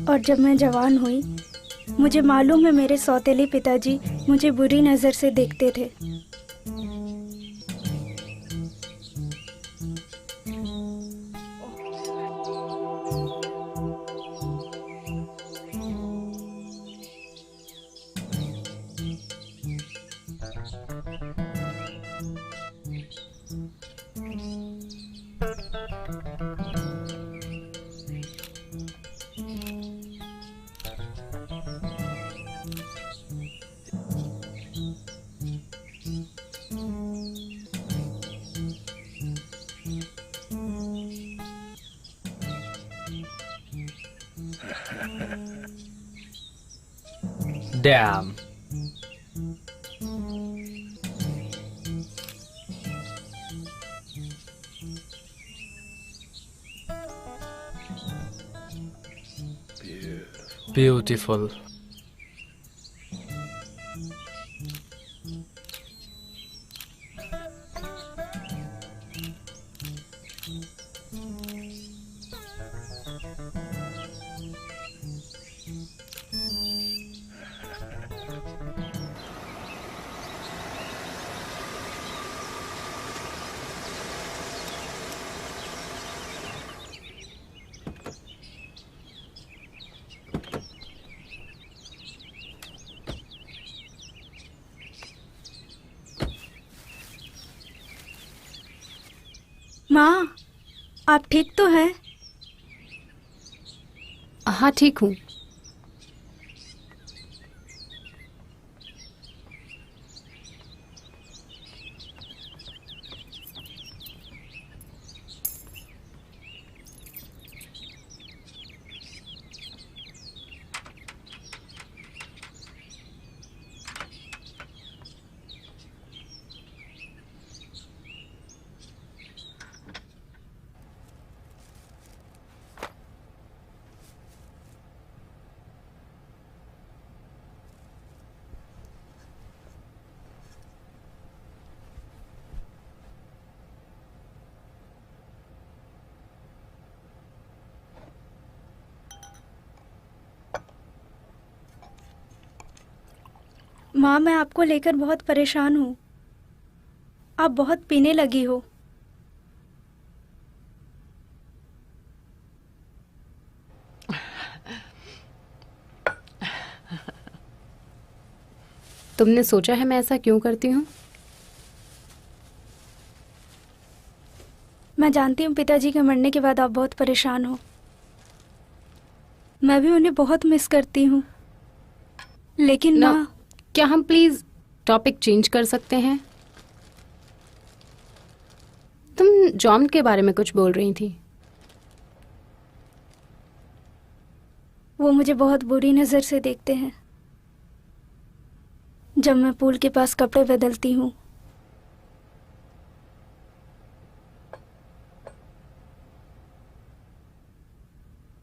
और जब मैं जवान हुई, मुझे मालूम है मेरे सौतेले पिताजी मुझे बुरी नज़र से देखते थे। Damn. Beautiful. माँ, आप ठीक तो हैं? हाँ, ठीक हूँ। माँ, मैं आपको लेकर बहुत परेशान हूँ। आप बहुत पीने लगी हो। तुमने सोचा है मैं ऐसा क्यों करती हूँ? मैं जानती हूँ पिताजी के मरने के बाद आप बहुत परेशान हो। मैं भी उन्हें बहुत मिस करती हूँ। लेकिन ना, माँ, क्या हम प्लीज टॉपिक चेंज कर सकते हैं? तुम जॉन के बारे में कुछ बोल रही थी। वो मुझे बहुत बुरी नज़र से देखते हैं जब मैं पूल के पास कपड़े बदलती हूँ।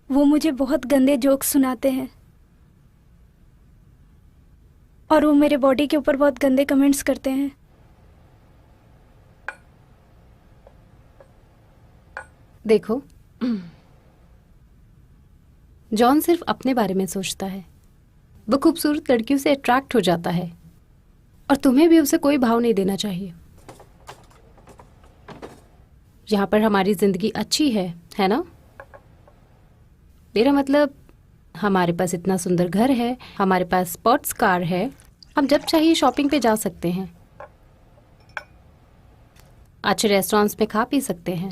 वो मुझे बहुत गंदे जोक्स सुनाते हैं और वो मेरे बॉडी के ऊपर बहुत गंदे कमेंट्स करते हैं। देखो, जॉन सिर्फ अपने बारे में सोचता है। वो खूबसूरत लड़कियों से अट्रैक्ट हो जाता है और तुम्हें भी उसे कोई भाव नहीं देना चाहिए। यहाँ पर हमारी जिंदगी अच्छी है ना? मेरा मतलब, हमारे पास इतना सुंदर घर है, हमारे पास स्पोर्ट्स कार है, हम जब चाहिए शॉपिंग पे जा सकते हैं, अच्छे रेस्टोरेंट्स में खा पी सकते हैं।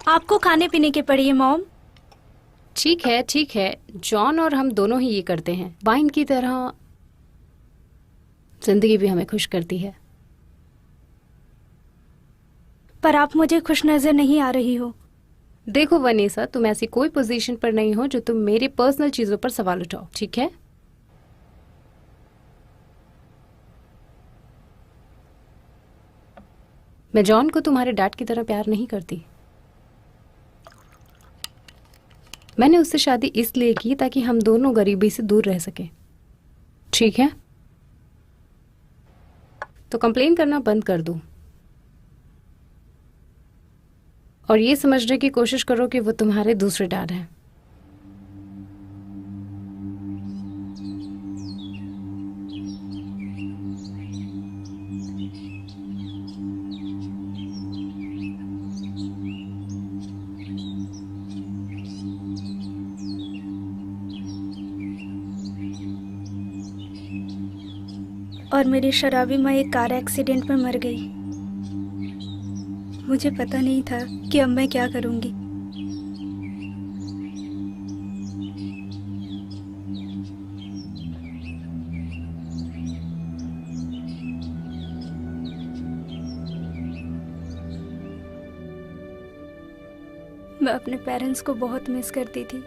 आपको खाने पीने के पड़िए मॉम। ठीक है, ठीक है, जॉन और हम दोनों ही ये करते हैं। वाइन की तरह जिंदगी भी हमें खुश करती है। पर आप मुझे खुश नज़र नहीं आ रही हो। देखो वनीसा, तुम ऐसी कोई पोजीशन पर नहीं हो जो तुम मेरे पर्सनल चीजों पर सवाल उठाओ, ठीक है? मैं जॉन को तुम्हारे डैड की तरह प्यार नहीं करती। मैंने उससे शादी इसलिए की ताकि हम दोनों गरीबी से दूर रह सकें, ठीक है? तो कंप्लेन करना बंद कर दो और ये समझने की कोशिश करो कि वो तुम्हारे दूसरे डैड हैं। और मेरी शराबी माँ एक कार एक्सीडेंट में मर गई। मुझे पता नहीं था कि अब मैं क्या करूँगी। मैं अपने पेरेंट्स को बहुत मिस करती थी।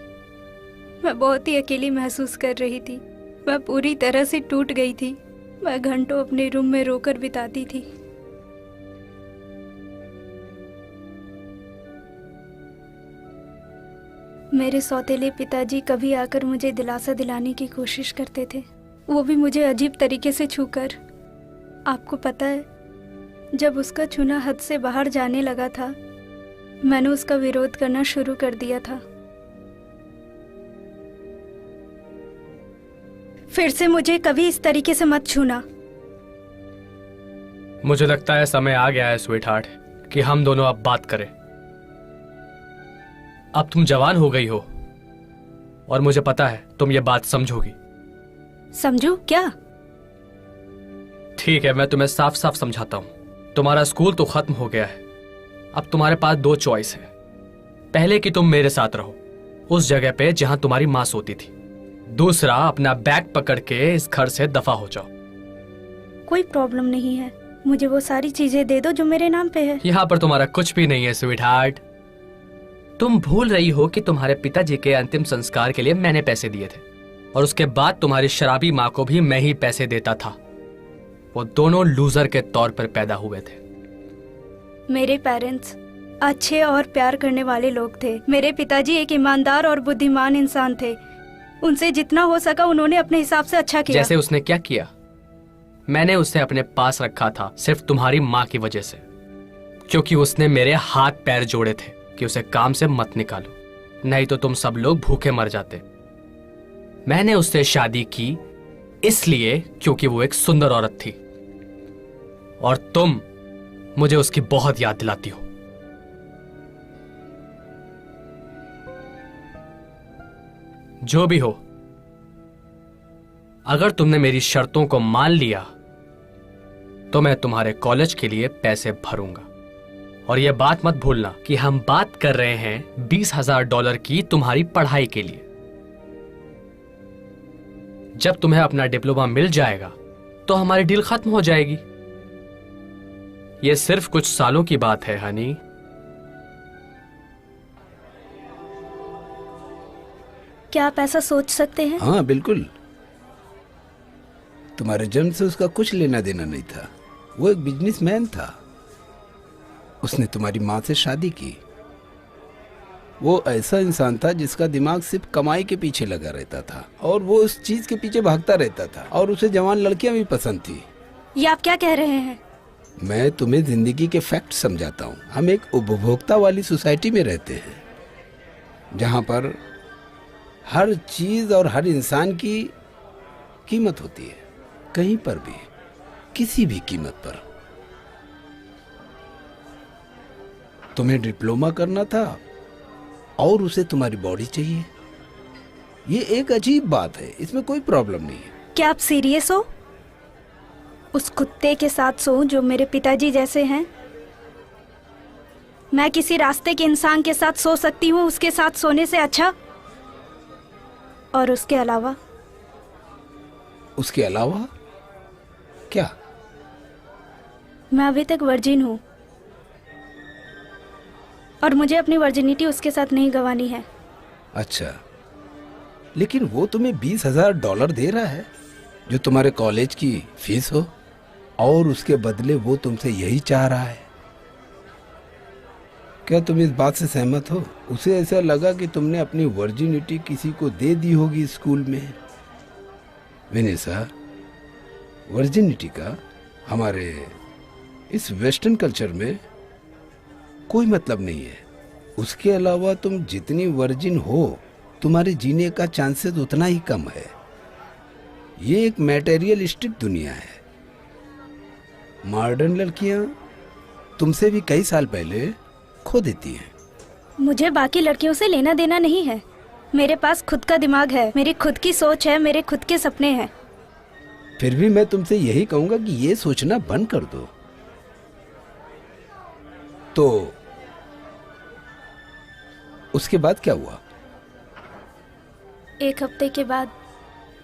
मैं बहुत ही अकेली महसूस कर रही थी। मैं पूरी तरह से टूट गई थी। मैं घंटों अपने रूम में रोकर बिताती थी। मेरे सौतेले पिताजी कभी आकर मुझे दिलासा दिलाने की कोशिश करते थे, वो भी मुझे अजीब तरीके से छूकर। आपको पता है, जब उसका छूना हद से बाहर जाने लगा था, मैंने उसका विरोध करना शुरू कर दिया था। फिर से मुझे कभी इस तरीके से मत छूना। मुझे लगता है समय आ गया है स्वीट हार्ट कि हम दोनों अब बात करें। अब तुम जवान हो गई हो और मुझे पता है तुम ये बात समझोगी। समझू क्या? ठीक है, मैं तुम्हें साफ साफ समझाता हूं। तुम्हारा स्कूल तो खत्म हो गया है। अब तुम्हारे पास दो चॉइस है। पहले कि तुम मेरे साथ रहो उस जगह पे जहां तुम्हारी मां सोती थी। दूसरा, अपना बैग पकड़ के इस घर से दफा हो जाओ। कोई प्रॉब्लम नहीं है, मुझे वो सारी चीजें दे दो जो मेरे नाम पे है। यहाँ पर तुम्हारा कुछ भी नहीं है स्वीट हार्ट। तुम भूल रही हो कि तुम्हारे पिताजी के अंतिम संस्कार के लिए मैंने पैसे दिए थे और उसके बाद तुम्हारी शराबी माँ को भी मैं ही पैसे देता था। वो दोनों लूजर के तौर पर पैदा हुए थे। मेरे पेरेंट्स अच्छे और प्यार करने वाले लोग थे। मेरे पिताजी एक ईमानदार और बुद्धिमान इंसान थे। उनसे जितना हो सका उन्होंने अपने हिसाब से अच्छा किया। जैसे उसने क्या किया? मैंने उसे अपने पास रखा था सिर्फ तुम्हारी माँ की वजह से, क्योंकि उसने मेरे हाथ पैर जोड़े थे कि उसे काम से मत निकालो, नहीं तो तुम सब लोग भूखे मर जाते। मैंने उससे शादी की इसलिए क्योंकि वो एक सुंदर औरत थी और तुम मुझे उसकी बहुत याद दिलाती हो। जो भी हो, अगर तुमने मेरी शर्तों को मान लिया तो मैं तुम्हारे कॉलेज के लिए पैसे भरूंगा। और यह बात मत भूलना कि हम बात कर रहे हैं $20,000 की तुम्हारी पढ़ाई के लिए। जब तुम्हें अपना डिप्लोमा मिल जाएगा तो हमारी डील खत्म हो जाएगी। यह सिर्फ कुछ सालों की बात है हनी। क्या आप ऐसा सोच सकते हैं? हाँ बिल्कुल। तुम्हारे जन्म से उसका कुछ लेना देना नहीं था। वो एक बिजनेसमैन था। उसने तुम्हारी माँ से शादी की। वो ऐसा इंसान था जिसका दिमाग सिर्फ कमाई के पीछे लगा रहता था और वो उस चीज के पीछे भागता रहता था और उसे जवान लड़कियां भी पसंद थी। ये आप क्या कह रहे हैं? मैं तुम्हें जिंदगी के फैक्ट समझाता हूँ। हम एक उपभोक्ता वाली सोसाइटी में रहते हैं जहाँ पर हर चीज और हर इंसान की कीमत होती है, कहीं पर भी, किसी भी कीमत पर। तुम्हें डिप्लोमा करना था और उसे तुम्हारी बॉडी चाहिए। ये एक अजीब बात है, इसमें कोई प्रॉब्लम नहीं है। क्या आप सीरियस हो? उस कुत्ते के साथ सोऊं जो मेरे पिताजी जैसे हैं? मैं किसी रास्ते के इंसान के साथ सो सकती हूँ उसके साथ सोने से अच्छा। और उसके अलावा क्या? मैं अभी तक वर्जिन हूँ और मुझे अपनी वर्जिनिटी उसके साथ नहीं गंवानी है। अच्छा, लेकिन वो तुम्हें $20,000 दे रहा है जो तुम्हारे कॉलेज की फीस हो और उसके बदले वो तुमसे यही चाह रहा है। क्या तुम इस बात से सहमत हो? उसे ऐसा लगा कि तुमने अपनी वर्जिनिटी किसी को दे दी होगी स्कूल में। विनेसा, वर्जिनिटी का हमारे इस वेस्टर्न कल्चर में कोई मतलब नहीं है। उसके अलावा तुम जितनी वर्जिन हो तुम्हारे जीने का चांसेस उतना ही कम है। ये एक मैटेरियलिस्टिक दुनिया है। मॉडर्न लड़कियां तुमसे भी कई साल पहले खो देती हैं। मुझे बाकी लड़कियों से लेना देना नहीं है। मेरे पास खुद का दिमाग है, मेरी खुद की सोच है, मेरे खुद के सपने हैं। फिर भी मैं तुमसे यही कहूंगा कि ये सोचना बंद कर दो। तो उसके बाद क्या हुआ? 1 हफ्ते के बाद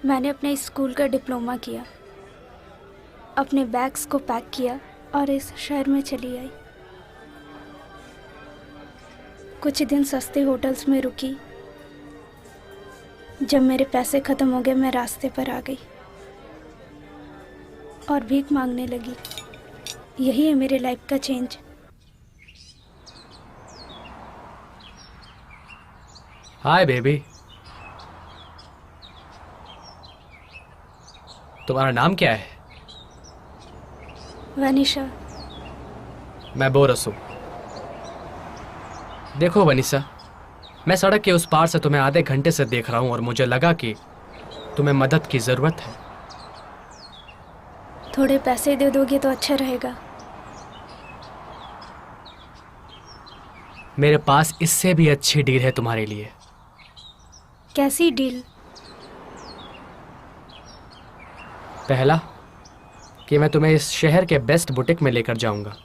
मैंने अपने स्कूल का डिप्लोमा किया, अपने बैग्स को पैक किया और इस शहर में चली आई। कुछ दिन सस्ते होटल्स में रुकी। जब मेरे पैसे ख़त्म हो गए मैं रास्ते पर आ गई और भीख मांगने लगी। यही है मेरे लाइफ का चेंज। हाय बेबी, तुम्हारा नाम क्या है? वनीशा। मैं बोरस हूँ। देखो वनीसा, मैं सड़क के उस पार से तुम्हें आधे घंटे से देख रहा हूँ और मुझे लगा कि तुम्हें मदद की ज़रूरत है। थोड़े पैसे दे दोगे तो अच्छा रहेगा। मेरे पास इससे भी अच्छी डील है तुम्हारे लिए। कैसी डील? पहला कि मैं तुम्हें इस शहर के बेस्ट बुटीक में लेकर जाऊंगा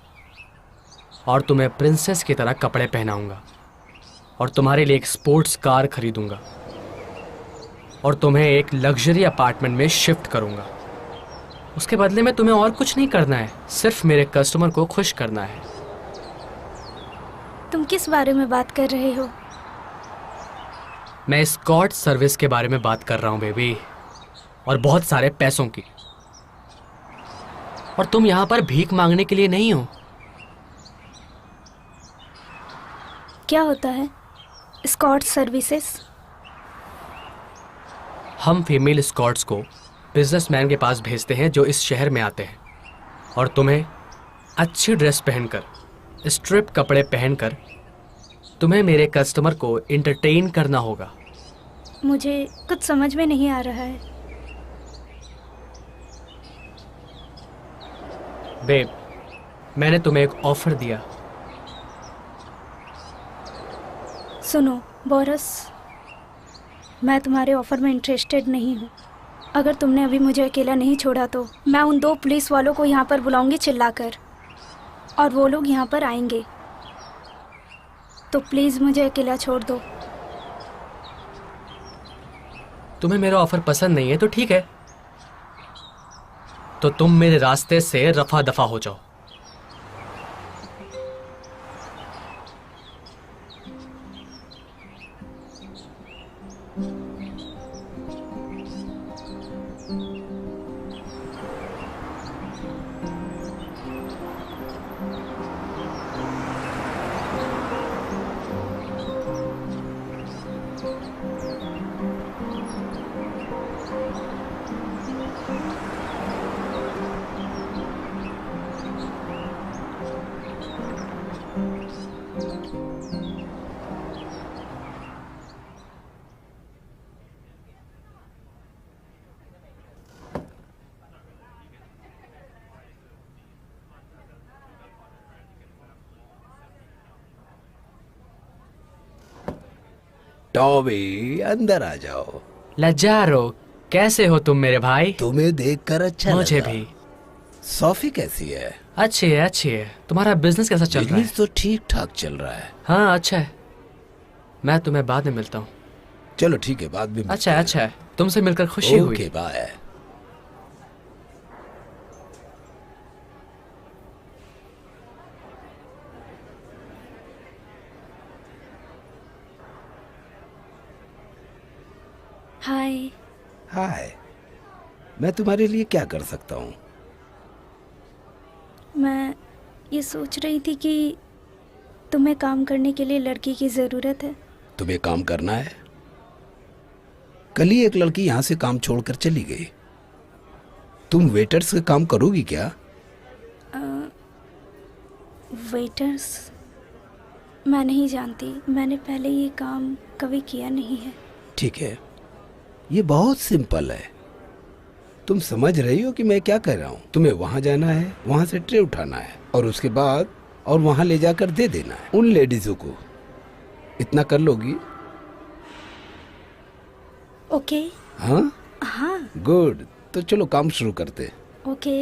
और तुम्हें प्रिंसेस की तरह कपड़े पहनाऊंगा और तुम्हारे लिए एक स्पोर्ट्स कार खरीदूंगा और तुम्हें एक लग्जरी अपार्टमेंट में शिफ्ट करूंगा। उसके बदले में तुम्हें और कुछ नहीं करना है, सिर्फ मेरे कस्टमर को खुश करना है। तुम किस बारे में बात कर रहे हो? मैं एस्कॉर्ट सर्विस के बारे में बात कर रहा हूँ बेबी, और बहुत सारे पैसों की। और तुम यहाँ पर भीख मांगने के लिए नहीं हो। क्या होता है एस्कॉर्ट सर्विसेज? हम फीमेल एस्कॉर्ट्स को बिजनेसमैन के पास भेजते हैं जो इस शहर में आते हैं, और तुम्हें अच्छी ड्रेस पहनकर, स्ट्रिप कपड़े पहनकर तुम्हें मेरे कस्टमर को एंटरटेन करना होगा। मुझे कुछ समझ में नहीं आ रहा है। बेब, मैंने तुम्हें एक ऑफर दिया। सुनो बोरस, मैं तुम्हारे ऑफर में इंटरेस्टेड नहीं हूँ। अगर तुमने अभी मुझे अकेला नहीं छोड़ा तो मैं उन 2 पुलिस वालों को यहाँ पर बुलाऊंगी चिल्लाकर, और वो लोग यहाँ पर आएंगे। तो प्लीज़ मुझे अकेला छोड़ दो। तुम्हें मेरा ऑफर पसंद नहीं है तो ठीक है, तो तुम मेरे रास्ते से रफा दफा हो जाओ। टॉबी, अंदर आ जाओ। लजारो, कैसे हो तुम मेरे भाई? तुम्हें देखकर अच्छा मुझे लगा। भी। सोफी कैसी है? अच्छी है, अच्छी है। तुम्हारा बिजनेस कैसा चल रहा है? बिजनेस तो ठीक ठाक चल रहा है। हाँ, अच्छा है। मैं तुम्हें बाद में मिलता हूँ। चलो ठीक है, बाद में मिलते अच्छा है, हैं। अच्छा है। तुमसे मिलकर खुशी हुई। Okay, bye. हाय। हाय, मैं तुम्हारे लिए क्या कर सकता हूँ? मैं ये सोच रही थी कि तुम्हें काम करने के लिए लड़की की ज़रूरत है। तुम्हें काम करना है? कल ही एक लड़की यहाँ से काम छोड़कर चली गई। तुम वेटर्स का काम करोगी क्या? वेटर्स? मैं नहीं जानती, मैंने पहले ये काम कभी किया नहीं है। ठीक है, ये बहुत सिंपल है। तुम समझ रही हो कि मैं क्या कह रहा हूँ? तुम्हें वहां जाना है, वहां से ट्रे उठाना है और उसके बाद और वहां ले जाकर दे देना है उन लेडीजों को। इतना कर लोगी? ओके। हाँ हाँ। गुड। तो चलो काम शुरू करते। ओके।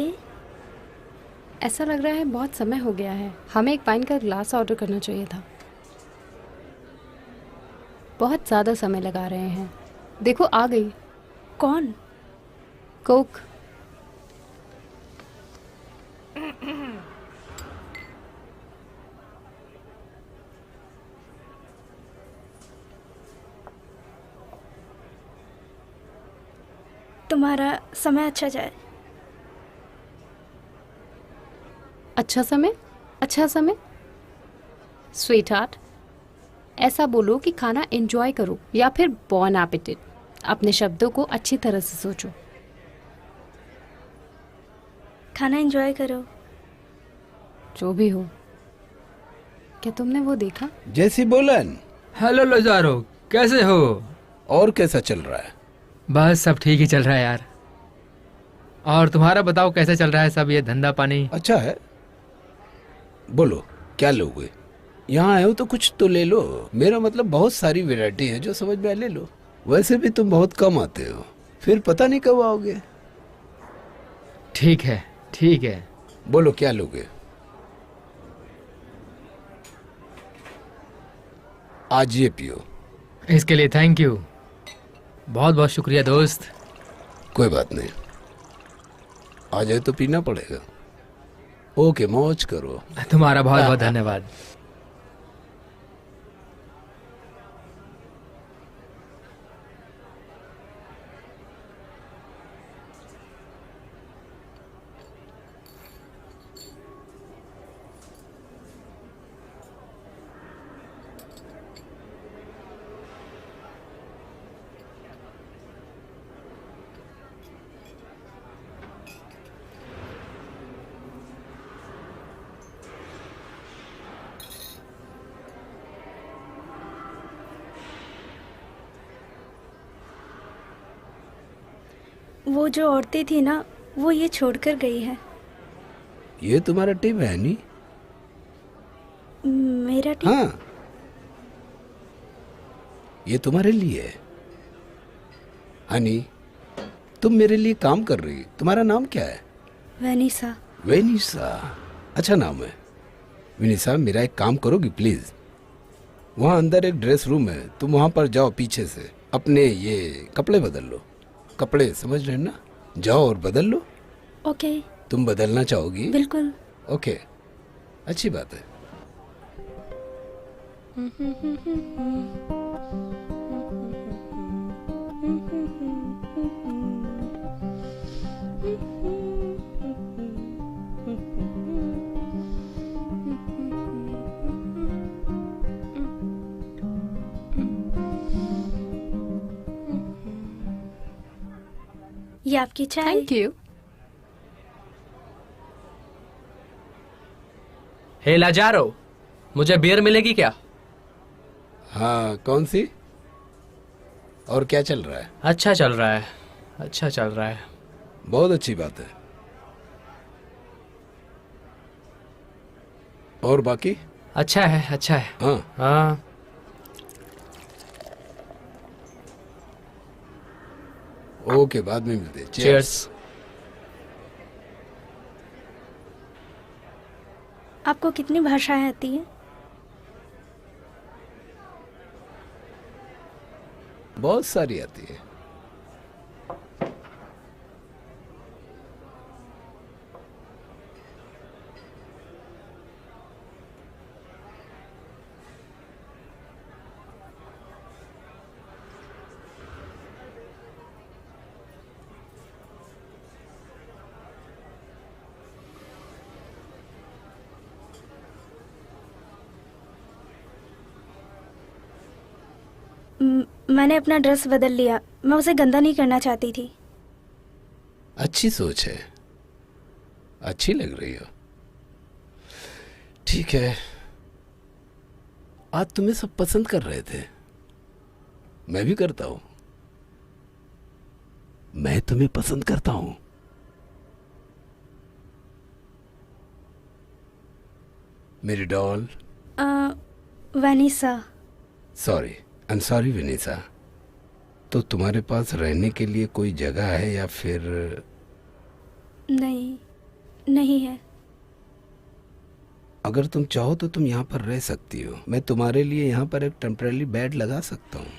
ऐसा लग रहा है बहुत समय हो गया है, हमें एक वाइन का ग्लास ऑर्डर करना चाहिए था। बहुत ज़्यादा समय लगा रहे हैं। देखो आ गई कौन? कोक। तुम्हारा समय अच्छा जाए। अच्छा समय? अच्छा समय? स्वीट हार्ट, ऐसा बोलो कि खाना एंजॉय करो या फिर बॉन एपेटिट। अपने शब्दों को अच्छी तरह से सोचो। खाना एंजॉय करो। जो भी हो। क्या तुमने वो देखा? जैसी बोलन। हेलो लोजारो, कैसे हो? और कैसा चल रहा है? बस सब ठीक ही चल रहा है यार। और तुम्हारा बताओ कैसे चल रहा है सब, ये धंधा पानी? अच्छा है। बोलो क्या लोगे? यहाँ आए हो तो कुछ तो ले लो। मेरा मतलब बहुत सारी वैरायटी है, जो समझ में आए ले लो। वैसे भी तुम बहुत कम आते हो, फिर पता नहीं कब आओगे। ठीक है ठीक है। बोलो क्या लोगे? आज ये पियो। इसके लिए थैंक यू, बहुत बहुत शुक्रिया दोस्त। कोई बात नहीं, आ जाए तो पीना पड़ेगा। ओके, मौज करो। तुम्हारा बहुत बहुत धन्यवाद। वो जो औरतें थी ना, वो ये छोड़कर गई है। ये तुम्हारा टिप है नी? मेरा टिप? हाँ, ये तुम्हारे लिए है। हनी, तुम मेरे लिए काम कर रही। तुम्हारा नाम क्या है? वनीसा। वेनिसा, अच्छा नाम है। वेनिसा, मेरा एक काम करोगी प्लीज? वहाँ अंदर एक ड्रेस रूम है, तुम वहाँ पर जाओ, पीछे से अपने ये कपड़े बदल लो। कपड़े समझ रहे ना? जाओ और बदल लो। ओके। तुम बदलना चाहोगी? बिल्कुल। ओके, अच्छी बात है। ये आपकी चाय। Thank you. हे लाजारो, मुझे बियर मिलेगी क्या? हाँ, कौन सी? और क्या चल रहा है? अच्छा चल रहा है, अच्छा चल रहा है। बहुत अच्छी बात है। और बाकी? अच्छा है, अच्छा है। हाँ, हाँ। ओके, बाद में मिलते हैं। चीयर्स। आपको कितनी भाषाएं आती हैं? बहुत सारी आती है। मैंने अपना ड्रेस बदल लिया। मैं उसे गंदा नहीं करना चाहती थी। अच्छी सोच है, अच्छी लग रही हो। ठीक है, आज तुम्हें सब पसंद कर रहे थे, मैं भी करता हूं। मैं तुम्हें पसंद करता हूं। मेरी doll. Vanessa. Sorry, I am sorry Vanessa. तो तुम्हारे पास रहने के लिए कोई जगह है या फिर? नहीं, नहीं है। अगर तुम चाहो तो तुम यहाँ पर रह सकती हो। मैं तुम्हारे लिए यहाँ पर एक टेम्पररी बेड लगा सकता हूँ,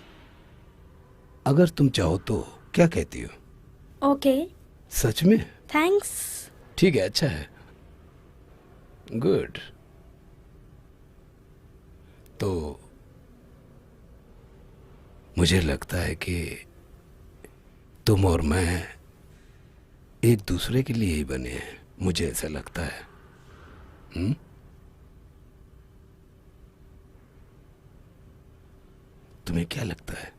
अगर तुम चाहो तो। क्या कहती हो? ओके। सच में? थैंक्स। ठीक है, अच्छा है, गुड। तो मुझे लगता है कि तुम और मैं एक दूसरे के लिए ही बने हैं, मुझे ऐसा लगता है। तुम्हें क्या लगता है?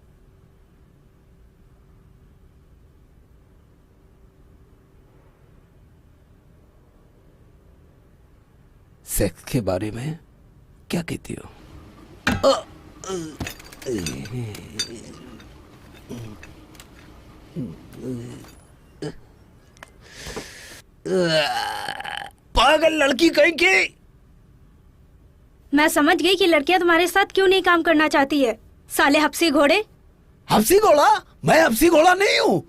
सेक्स के बारे में क्या कहती हो? पागल लड़की कहीं की। मैं समझ गई कि लड़कियां तुम्हारे साथ क्यों नहीं काम करना चाहती है। साले हफ्सी घोड़े। हफ्सी घोड़ा? मैं हफ्सी घोड़ा नहीं हूँ।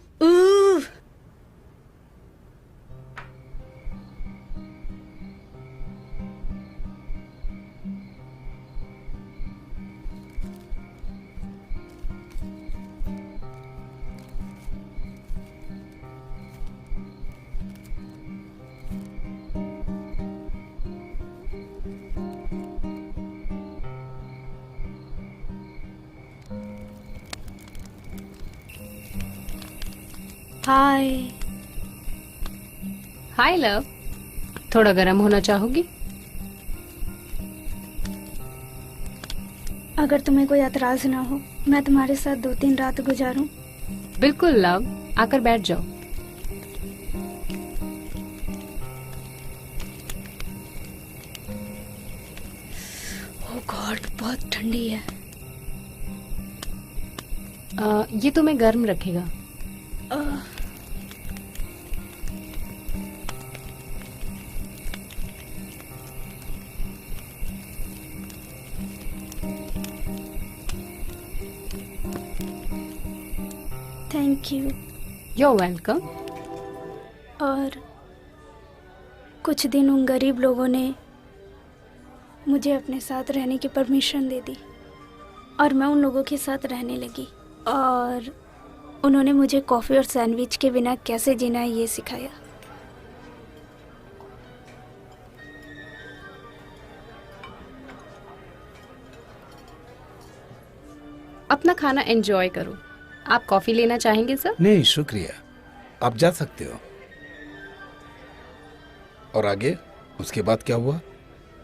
हाय। हाय लव, थोड़ा गर्म होना चाहोगी? अगर तुम्हें कोई एतराज ना हो, मैं तुम्हारे साथ 2-3 रात गुजारूं? बिल्कुल लव, आकर बैठ जाओ। ओह गॉड, बहुत ठंडी है। ये तुम्हें गर्म रखेगा। Thank you. You're welcome. और कुछ दिन उन गरीब लोगों ने मुझे अपने साथ रहने की परमिशन दे दी और मैं उन लोगों के साथ रहने लगी और उन्होंने मुझे कॉफ़ी और सैंडविच के बिना कैसे जीना है ये सिखाया। अपना खाना एंजॉय करो। आप कॉफी लेना चाहेंगे सर? नहीं शुक्रिया, आप जा सकते हो। और आगे उसके बाद क्या हुआ?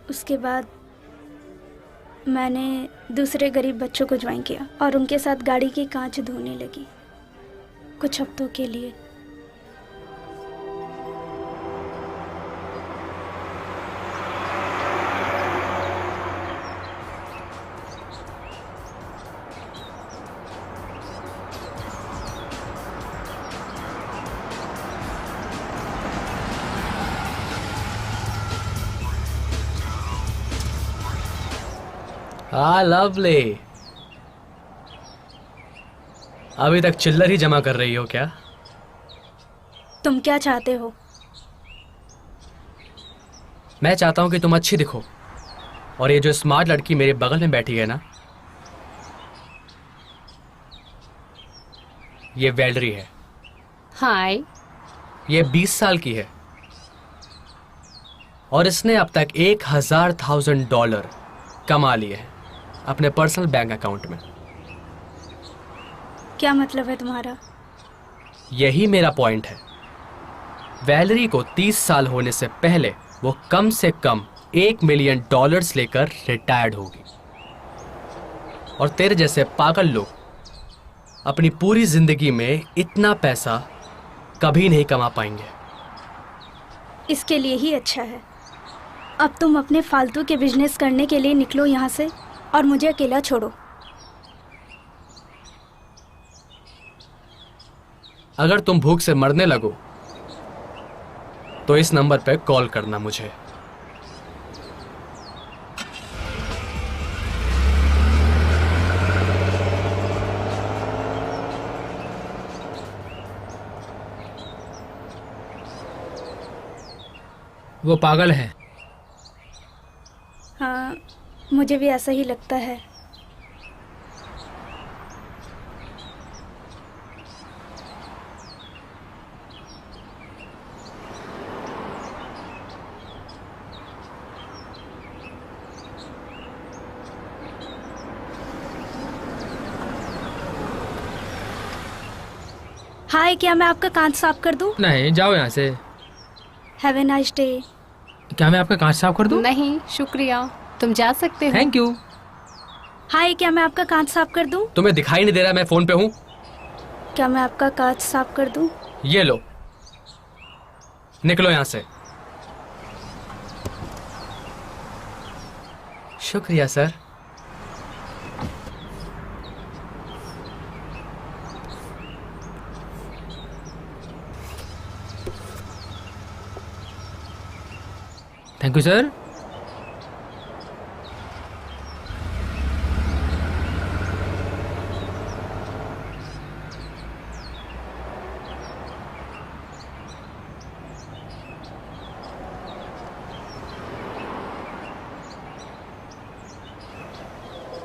उसके बाद मैंने दूसरे गरीब बच्चों को ज्वाइन किया और उनके साथ गाड़ी की कांच धोने लगी कुछ हफ्तों के लिए। हाँ लवली, अभी तक चिल्लर ही जमा कर रही हो क्या? तुम क्या चाहते हो? मैं चाहता हूं कि तुम अच्छी दिखो और ये जो स्मार्ट लड़की मेरे बगल में बैठी है ना, ये वैलरी है। हाय। ये 20 साल की है और इसने अब तक $1,000 कमा लिए हैं अपने पर्सनल बैंक अकाउंट में। क्या मतलब है तुम्हारा? यही मेरा पॉइंट है। वैलरी को 30 साल होने से पहले वो कम से कम $1 मिलियन लेकर रिटायर्ड होगी और तेरे जैसे पागल लोग अपनी पूरी जिंदगी में इतना पैसा कभी नहीं कमा पाएंगे। इसके लिए ही अच्छा है अब तुम अपने फालतू के बिजनेस करने के लिए निकलो यहाँ से और मुझे अकेला छोड़ो। अगर तुम भूख से मरने लगो तो इस नंबर पे कॉल करना मुझे। वो पागल है। हाँ, मुझे भी ऐसा ही लगता है। हाय, क्या मैं आपका कांच साफ कर दूं? नहीं, जाओ यहाँ से। Have a nice day. क्या मैं आपका कांच साफ कर दूं? नहीं शुक्रिया, तुम जा सकते हो। Thank you. हाय, क्या मैं आपका कांच साफ कर दूं? तुम्हें दिखाई नहीं दे रहा मैं फोन पे हूँ? क्या मैं आपका कांच साफ कर दूं? ये लो, निकलो यहाँ से। शुक्रिया sir. Thank you sir.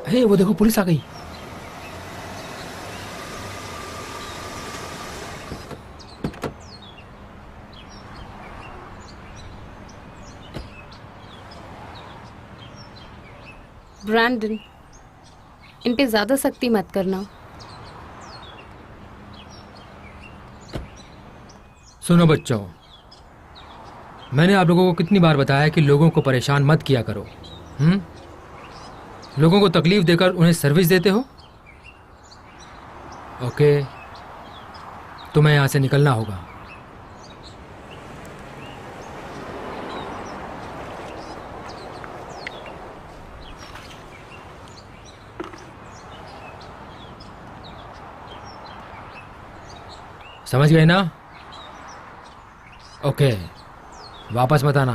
Hey, वो देखो पुलिस आ गई। ब्रैंडन, इन पे ज्यादा सख्ती मत करना। सुनो बच्चों, मैंने आप लोगों को कितनी बार बताया कि लोगों को परेशान मत किया करो। लोगों को तकलीफ देकर उन्हें सर्विस देते हो। ओके, तुम्हें यहाँ से निकलना होगा। समझ गए ना? ओके, वापस मत आना।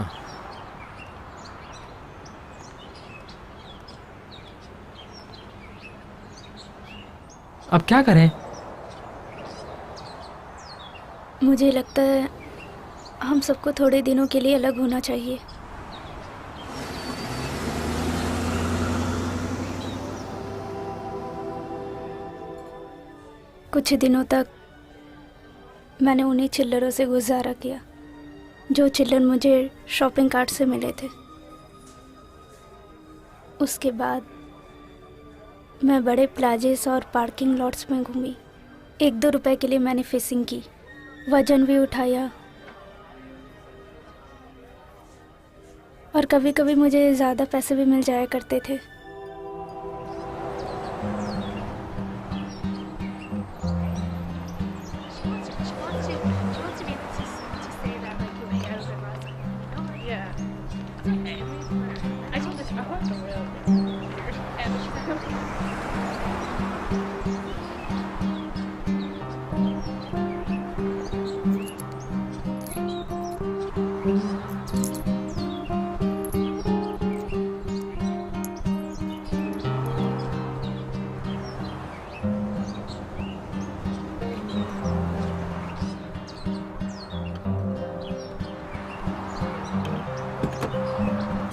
अब क्या करें? मुझे लगता है हम सबको थोड़े दिनों के लिए अलग होना चाहिए। कुछ दिनों तक मैंने उन्हीं चिल्लरों से गुजारा किया जो चिल्लर मुझे शॉपिंग कार्ट से मिले थे। उसके बाद मैं बड़े प्लाजेस और पार्किंग लॉट्स में घूमी। 1-2 रुपए के लिए मैंने फिशिंग की, वजन भी उठाया और कभी कभी मुझे ज़्यादा पैसे भी मिल जाया करते थे।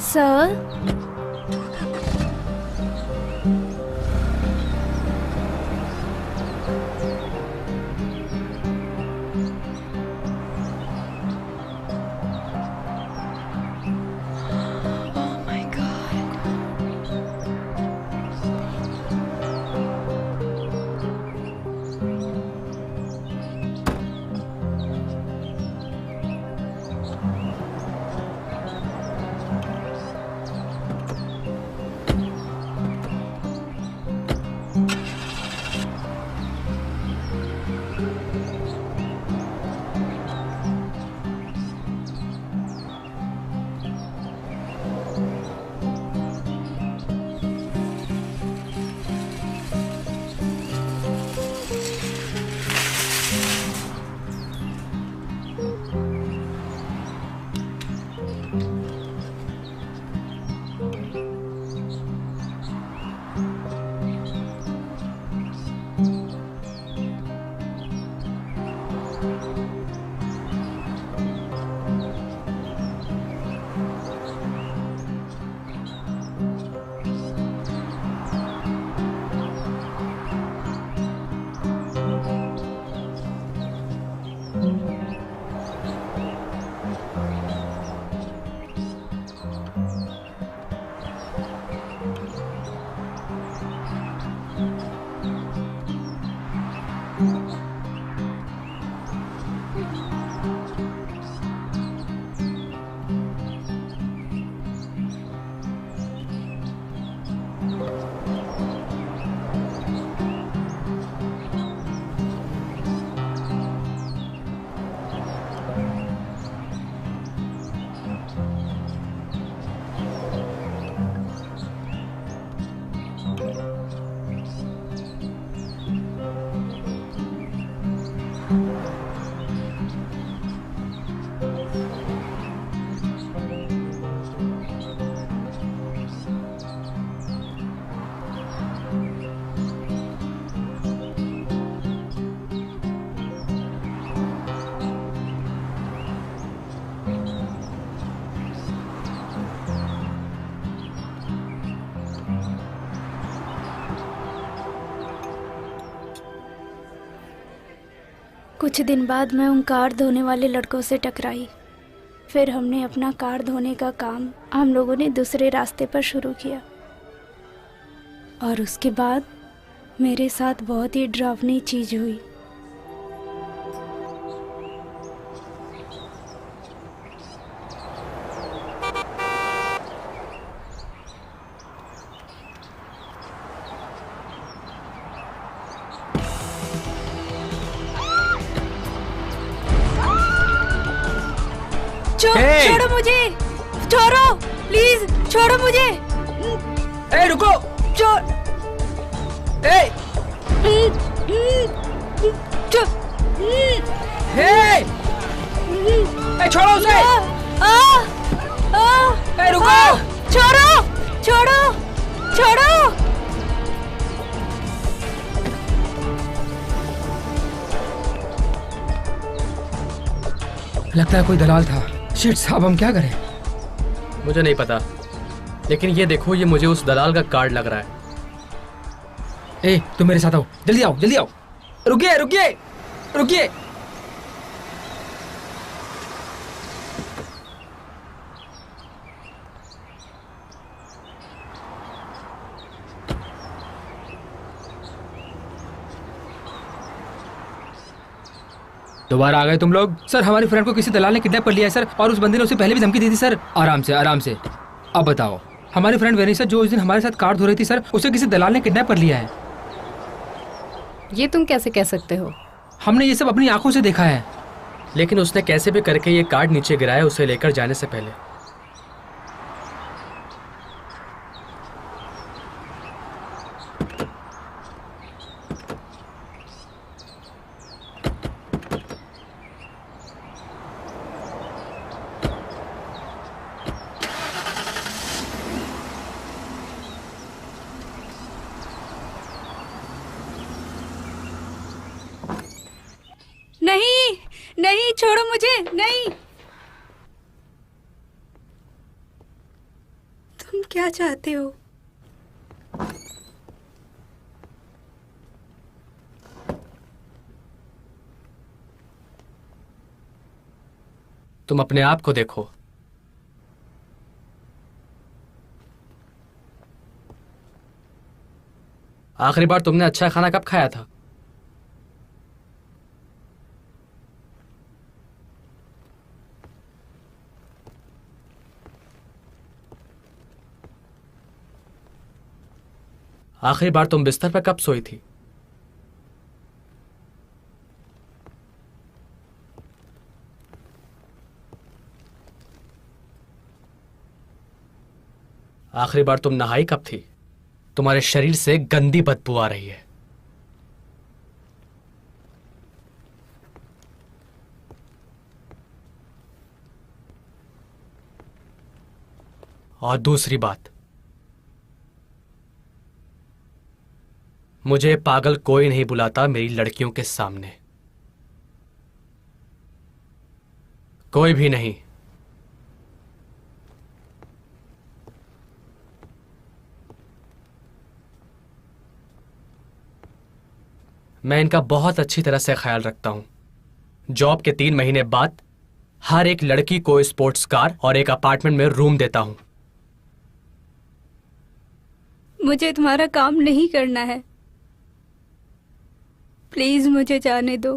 सर, कुछ दिन बाद मैं उन कार धोने वाले लड़कों से टकराई। फिर हमने अपना कार धोने का काम हम लोगों ने दूसरे रास्ते पर शुरू किया और उसके बाद मेरे साथ बहुत ही डरावनी चीज हुई। Hey! छोड़ो मुझे, छोड़ो प्लीज, छोड़ो मुझे। ए रुको, छोड़ ए हे, ए छोड़ो उसे, ए रुको, छोड़ो छोड़ो छोड़ो। लगता है कोई दलाल था। शिट साहब, हम क्या करें? मुझे नहीं पता, लेकिन ये देखो, ये मुझे उस दलाल का कार्ड लग रहा है। ए, तुम मेरे साथ आओ, जल्दी आओ, जल्दी आओ। रुकिए रुकिए रुकिए। दोबारा आ गए तुम लोग? सर, हमारी फ्रेंड को किसी दलाल ने किडनैप कर लिया है सर, और उस बंदे ने उसे पहले भी धमकी दी थी सर। आराम से, आराम से। अब बताओ, हमारी फ्रेंड वेनिसा जो उस दिन हमारे साथ कार धो रही थी सर, उसे किसी दलाल ने किडनैप कर लिया है। ये तुम कैसे कह सकते हो? हमने ये सब अपनी आंखों से देखा है। लेकिन उसने कैसे भी करके ये कार्ड नीचे गिराया उसे लेकर जाने से पहले। नहीं नहीं, छोड़ो मुझे, नहीं। तुम क्या चाहते हो? तुम अपने आप को देखो। आखिरी बार तुमने अच्छा खाना कब खाया था? आखिरी बार तुम बिस्तर पर कब सोई थी? आखिरी बार तुम नहाई कब थी? तुम्हारे शरीर से गंदी बदबू आ रही है। और दूसरी बात, मुझे पागल कोई नहीं बुलाता मेरी लड़कियों के सामने, कोई भी नहीं। मैं इनका बहुत अच्छी तरह से ख्याल रखता हूं। जॉब के 3 महीने बाद हर एक लड़की को स्पोर्ट्स कार और एक अपार्टमेंट में रूम देता हूं। मुझे तुम्हारा काम नहीं करना है, प्लीज मुझे जाने दो।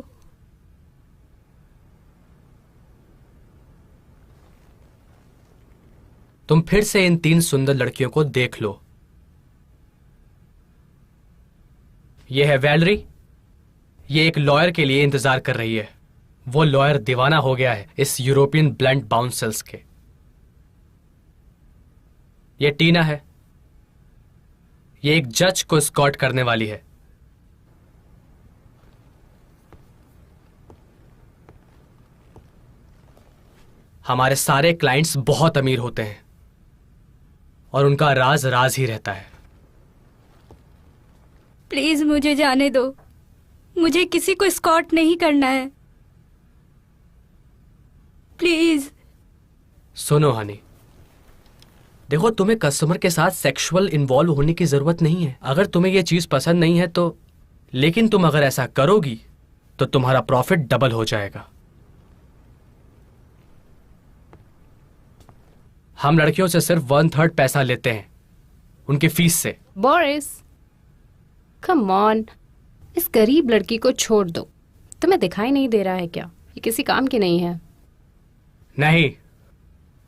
तुम फिर से इन 3 सुंदर लड़कियों को देख लो। यह है वैलरी, ये एक लॉयर के लिए इंतजार कर रही है। वो लॉयर दीवाना हो गया है इस यूरोपियन ब्लंट बाउंसल्स के। ये टीना है, ये एक जज को स्कॉट करने वाली है। हमारे सारे क्लाइंट्स बहुत अमीर होते हैं और उनका राज राज ही रहता है। प्लीज मुझे जाने दो, मुझे किसी को स्कॉट नहीं करना है, प्लीज। सुनो हनी, देखो, तुम्हें कस्टमर के साथ सेक्सुअल इन्वॉल्व होने की जरूरत नहीं है। अगर तुम्हें यह चीज पसंद नहीं है तो, लेकिन तुम अगर ऐसा करोगी तो तुम्हारा प्रॉफिट डबल हो जाएगा। हम लड़कियों से सिर्फ 1/3 पैसा लेते हैं उनकी फीस से। बोरिस, कम ऑन, इस गरीब लड़की को छोड़ दो। तुम्हें दिखाई नहीं दे रहा है क्या ये किसी काम की नहीं है? नहीं,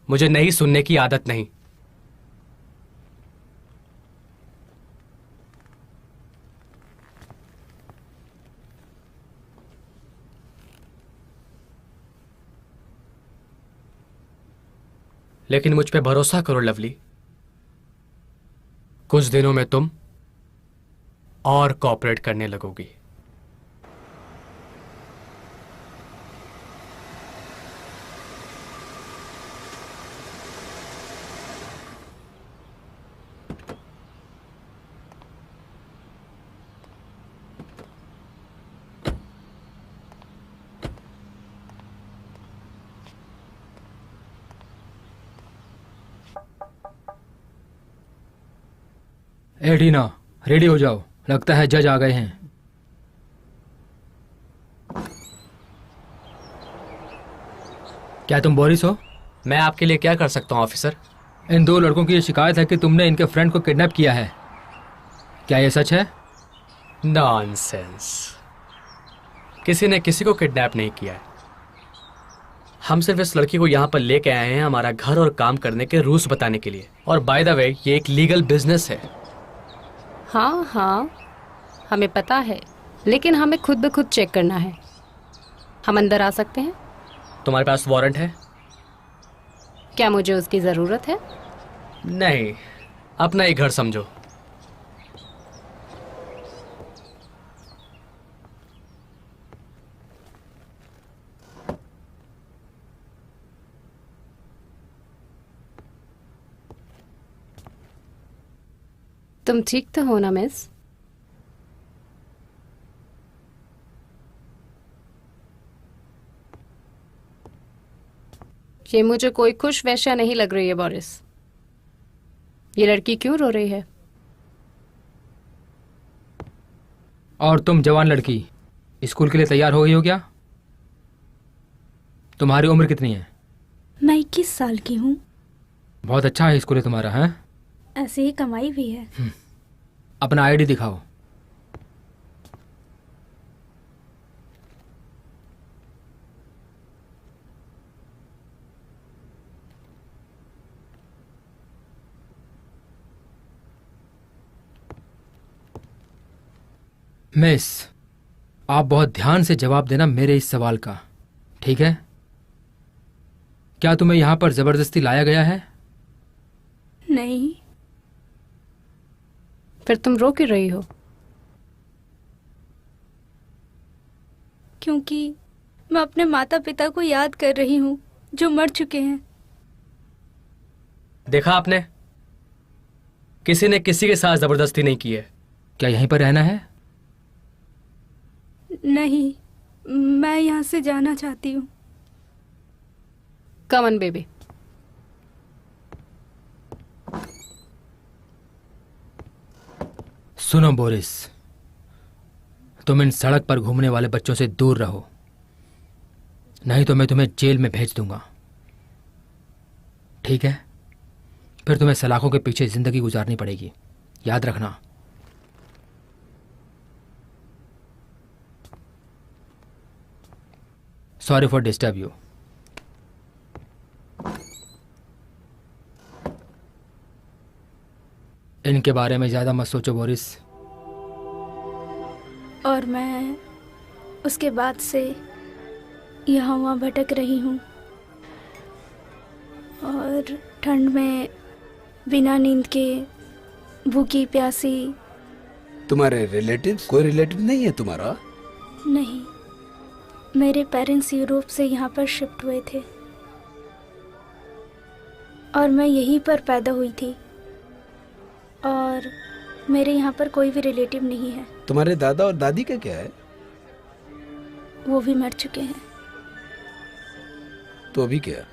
मुझे नहीं सुनने की आदत नहीं। लेकिन मुझ पे भरोसा करो लवली, कुछ दिनों में तुम और कोऑपरेट करने लगोगी। ए टीना, रेडी हो जाओ, लगता है जज आ गए हैं। क्या तुम बोरिस हो? मैं आपके लिए क्या कर सकता हूं ऑफिसर? इन 2 लड़कों की ये शिकायत है कि तुमने इनके फ्रेंड को किडनैप किया है। क्या ये सच है? नॉनसेंस, किसी ने किसी को किडनैप नहीं किया है। हम सिर्फ इस लड़की को यहाँ पर लेके आए हैं हमारा घर और काम करने के रूल्स बताने के लिए। और बाय द वे, ये एक लीगल बिजनेस है। हाँ हाँ, हमें पता है, लेकिन हमें खुद ब खुद चेक करना है। हम अंदर आ सकते हैं? तुम्हारे पास वारंट है? क्या मुझे उसकी ज़रूरत है? नहीं, अपना ही घर समझो। तुम ठीक तो हो ना मिस? ये मुझे कोई खुश वैश्या नहीं लग रही है बोरिस। ये लड़की क्यों रो रही है? और तुम जवान लड़की, स्कूल के लिए तैयार हो गई हो क्या? तुम्हारी उम्र कितनी है? मैं 21 साल की हूँ। बहुत अच्छा है स्कूल है तुम्हारा, है? ऐसे ही कमाई भी है। अपना आईडी दिखाओ। मिस, आप बहुत ध्यान से जवाब देना मेरे इस सवाल का, ठीक है? क्या तुम्हें यहां पर जबरदस्ती लाया गया है? नहीं। फिर तुम रो क्यों रही हो? क्योंकि मैं अपने माता पिता को याद कर रही हूँ जो मर चुके हैं। देखा आपने, किसी ने किसी के साथ जबरदस्ती नहीं की है। क्या यहीं पर रहना है? नहीं, मैं यहाँ से जाना चाहती हूँ। Come on baby. सुनो बोरिस, तुम इन सड़क पर घूमने वाले बच्चों से दूर रहो, नहीं तो मैं तुम्हें जेल में भेज दूंगा, ठीक है? फिर तुम्हें सलाखों के पीछे जिंदगी गुजारनी पड़ेगी, याद रखना। Sorry for disturb you. इनके बारे में ज्यादा मत सोचो बोरिस। और मैं उसके बाद से यहाँ वहाँ भटक रही हूँ और ठंड में बिना नींद के, भूखी प्यासी। तुम्हारे रिलेटिव्स, कोई रिलेटिव नहीं है तुम्हारा? नहीं, मेरे पेरेंट्स यूरोप से यहाँ पर शिफ्ट हुए थे और मैं यहीं पर पैदा हुई थी और मेरे यहाँ पर कोई भी रिलेटिव नहीं है। तुम्हारे दादा और दादी का क्या है? वो भी मर चुके हैं। तो अभी क्या?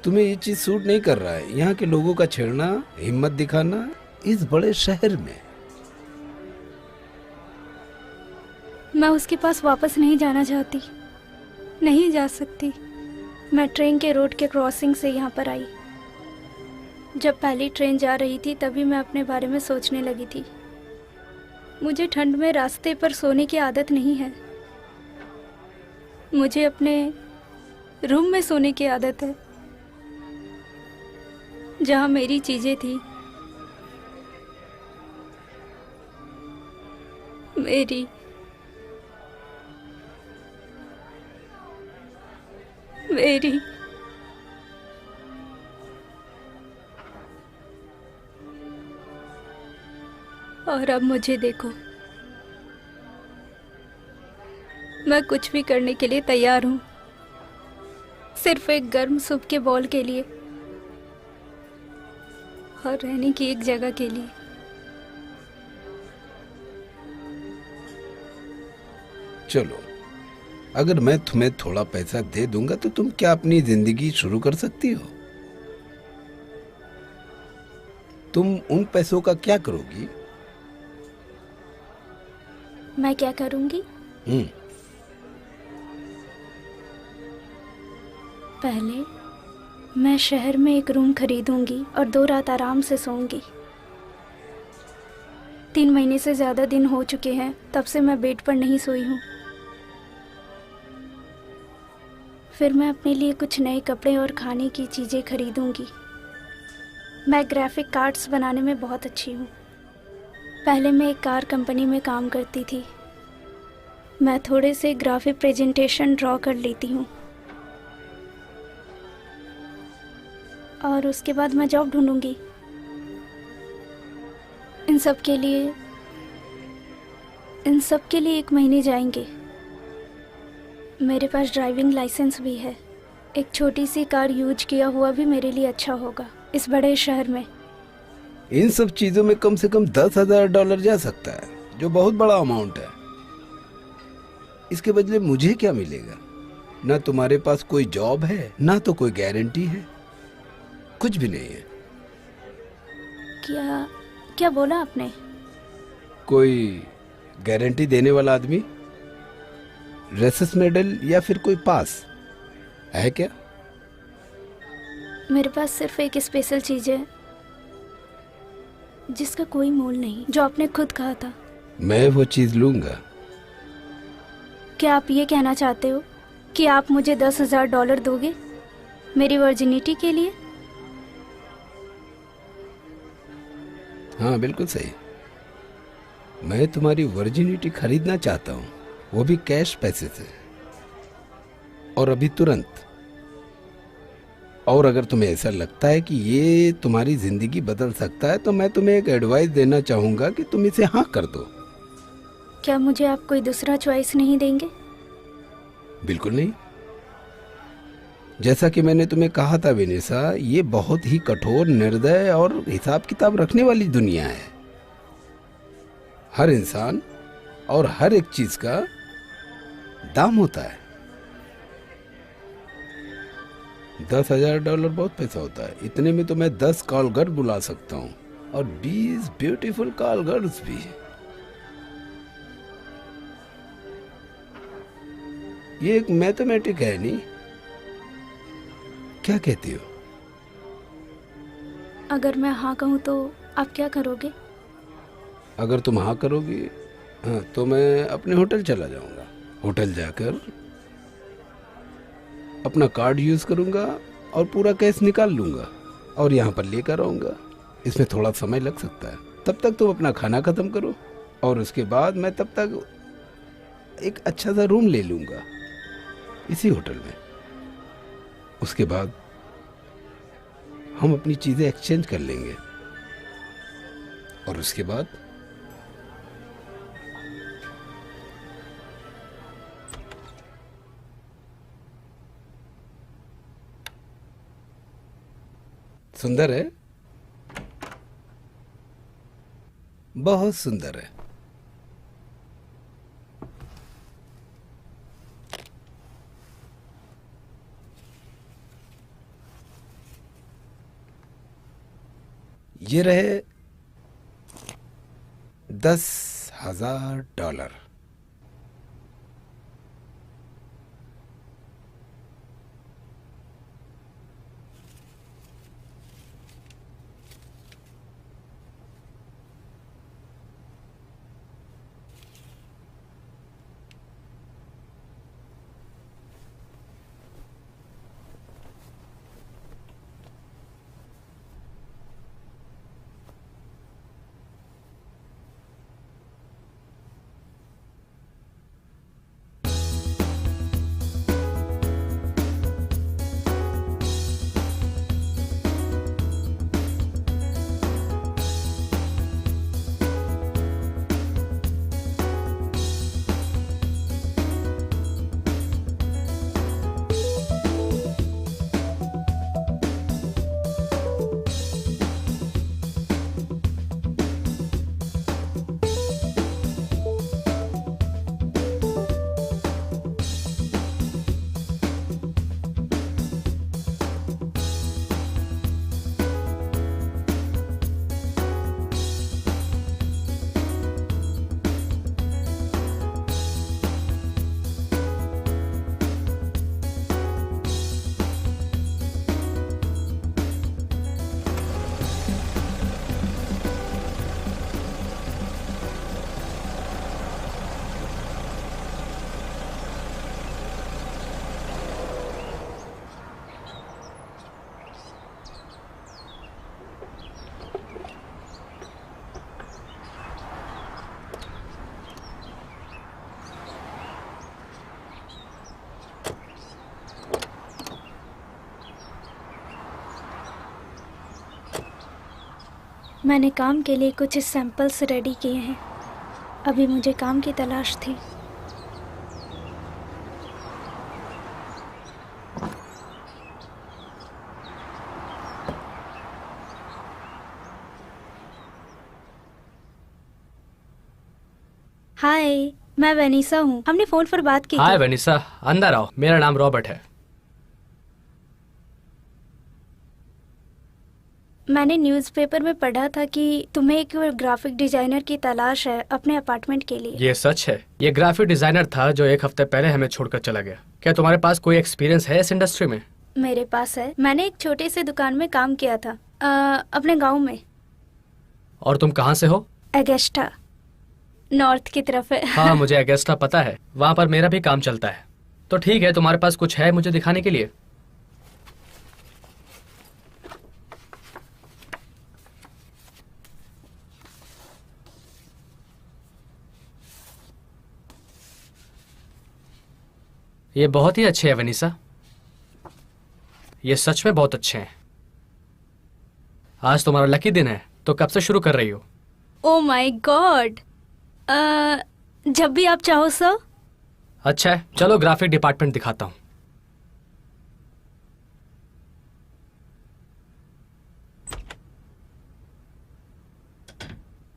तुम्हें ये चीज सूट नहीं कर रहा है, यहाँ के लोगों का छेड़ना, हिम्मत दिखाना इस बड़े शहर में? मैं उसके पास वापस नहीं जाना चाहती, नहीं जा सकती। मैं ट्रेन के रोड के क्रॉसिंग से यहाँ पर आई। जब पहली ट्रेन जा रही थी तभी मैं अपने बारे में सोचने लगी थी। मुझे ठंड में रास्ते पर सोने की आदत नहीं है। मुझे अपने रूम में सोने की आदत है, जहाँ मेरी चीजें थी, मेरी मेरी और अब मुझे देखो, मैं कुछ भी करने के लिए तैयार हूँ, सिर्फ एक गर्म सूप के बॉल के लिए और रहने की एक जगह के लिए। चलो, अगर मैं तुम्हें थोड़ा पैसा दे दूंगा तो तुम क्या अपनी जिंदगी शुरू कर सकती हो? तुम उन पैसों का क्या करोगी? मैं क्या करूंगी? पहले मैं शहर में एक रूम खरीदूंगी और 2 रात आराम से सोऊंगी। 3 महीने से ज्यादा दिन हो चुके हैं तब से मैं बेड पर नहीं सोई हूँ। फिर मैं अपने लिए कुछ नए कपड़े और खाने की चीज़ें खरीदूंगी। मैं ग्राफिक कार्ड्स बनाने में बहुत अच्छी हूँ। पहले मैं एक कार कंपनी में काम करती थी। मैं थोड़े से ग्राफिक प्रेजेंटेशन ड्रॉ कर लेती हूँ और उसके बाद मैं जॉब ढूंढूंगी। इन सब के लिए 1 महीने जाएंगे। मेरे पास ड्राइविंग लाइसेंस भी है। एक छोटी सी कार यूज किया हुआ भी मेरे लिए अच्छा होगा इस बड़े शहर में। इन सब चीजों में कम से कम $10,000 जा सकता है, जो बहुत बड़ा अमाउंट है। इसके बदले मुझे क्या मिलेगा? ना तुम्हारे पास कोई जॉब है, ना तो कोई गारंटी है, कुछ भी नहीं है। क्या क्या बोला आपने? कोई गारंटी देने वाला आदमी, रेसेस मेडल या फिर कोई पास है क्या? मेरे पास सिर्फ एक स्पेशल चीज है जिसका कोई मोल नहीं, जो आपने खुद कहा था। मैं वो चीज लूंगा। क्या आप ये कहना चाहते हो कि आप मुझे $10,000 दोगे मेरी वर्जिनिटी के लिए? हाँ, बिल्कुल सही। मैं तुम्हारी वर्जिनिटी खरीदना चाहता हूँ, वो भी कैश पैसे से, और अभी तुरंत। और अगर तुम्हें ऐसा लगता है कि ये तुम्हारी जिंदगी बदल सकता है तो मैं तुम्हें एक एडवाइस देना चाहूंगा कि तुम इसे हाँ कर दो। क्या मुझे आप कोई दूसरा चॉइस नहीं देंगे? बिल्कुल नहीं। जैसा कि मैंने तुम्हें कहा था विनिसा, ये बहुत ही कठोर, निर्दय और हिसाब किताब रखने वाली दुनिया है। हर इंसान और हर एक चीज का दाम होता है। $10,000 बहुत पैसा होता है। इतने में तो मैं 10 कॉल गर्ल बुला सकता हूँ, और 20 ब्यूटीफुल कॉल गर्ल्स भी। ये एक मैथमेटिक है नहीं? क्या कहती हो? अगर मैं हाँ कहूँ तो आप क्या करोगे? अगर तुम हाँ करोगी, हाँ, तो मैं अपने होटल चला जाऊंगा। होटल जाकर अपना कार्ड यूज करूंगा और पूरा कैश निकाल लूंगा और यहाँ पर लेकर आऊंगा। इसमें थोड़ा समय लग सकता है। तब तक तुम अपना खाना खत्म करो, और उसके बाद मैं तब तक एक अच्छा सा रूम ले लूंगा इसी होटल में। उसके बाद हम अपनी चीजें एक्सचेंज कर लेंगे, और उसके बाद सुंदर है, बहुत सुंदर है। ये रहे $10,000। मैंने काम के लिए कुछ सैंपल्स रेडी किए हैं। अभी मुझे काम की तलाश थी। हाय, मैं वेनिसा हूँ। हमने फोन पर बात की हाय थी। वेनिसा, अंदर आओ। मेरा नाम रॉबर्ट है। मैंने न्यूज़पेपर में पढ़ा था कि तुम्हें एक ग्राफिक डिजाइनर की तलाश है अपने अपार्टमेंट के लिए। ये सच है। ये ग्राफिक डिजाइनर था जो एक हफ्ते पहले हमें छोड़कर चला गया। क्या तुम्हारे पास कोई एक्सपीरियंस है इस इंडस्ट्री में? मेरे पास है। मैंने एक छोटे से दुकान में काम किया था अपने गांव में। और तुम कहाँ से हो? एगेस्टा, नॉर्थ की तरफ है। हाँ, मुझे अगेस्टा पता है। वहाँ पर मेरा भी काम चलता है। तो ठीक है, तुम्हारे पास कुछ है मुझे दिखाने के लिए? ये बहुत ही अच्छे हैं वेनिसा। ये सच में बहुत अच्छे हैं। आज तुम्हारा लकी दिन है, तो कब से शुरू कर रही हो? ओ माय गॉड, जब भी आप चाहो सर। अच्छा है, चलो ग्राफिक डिपार्टमेंट दिखाता हूँ।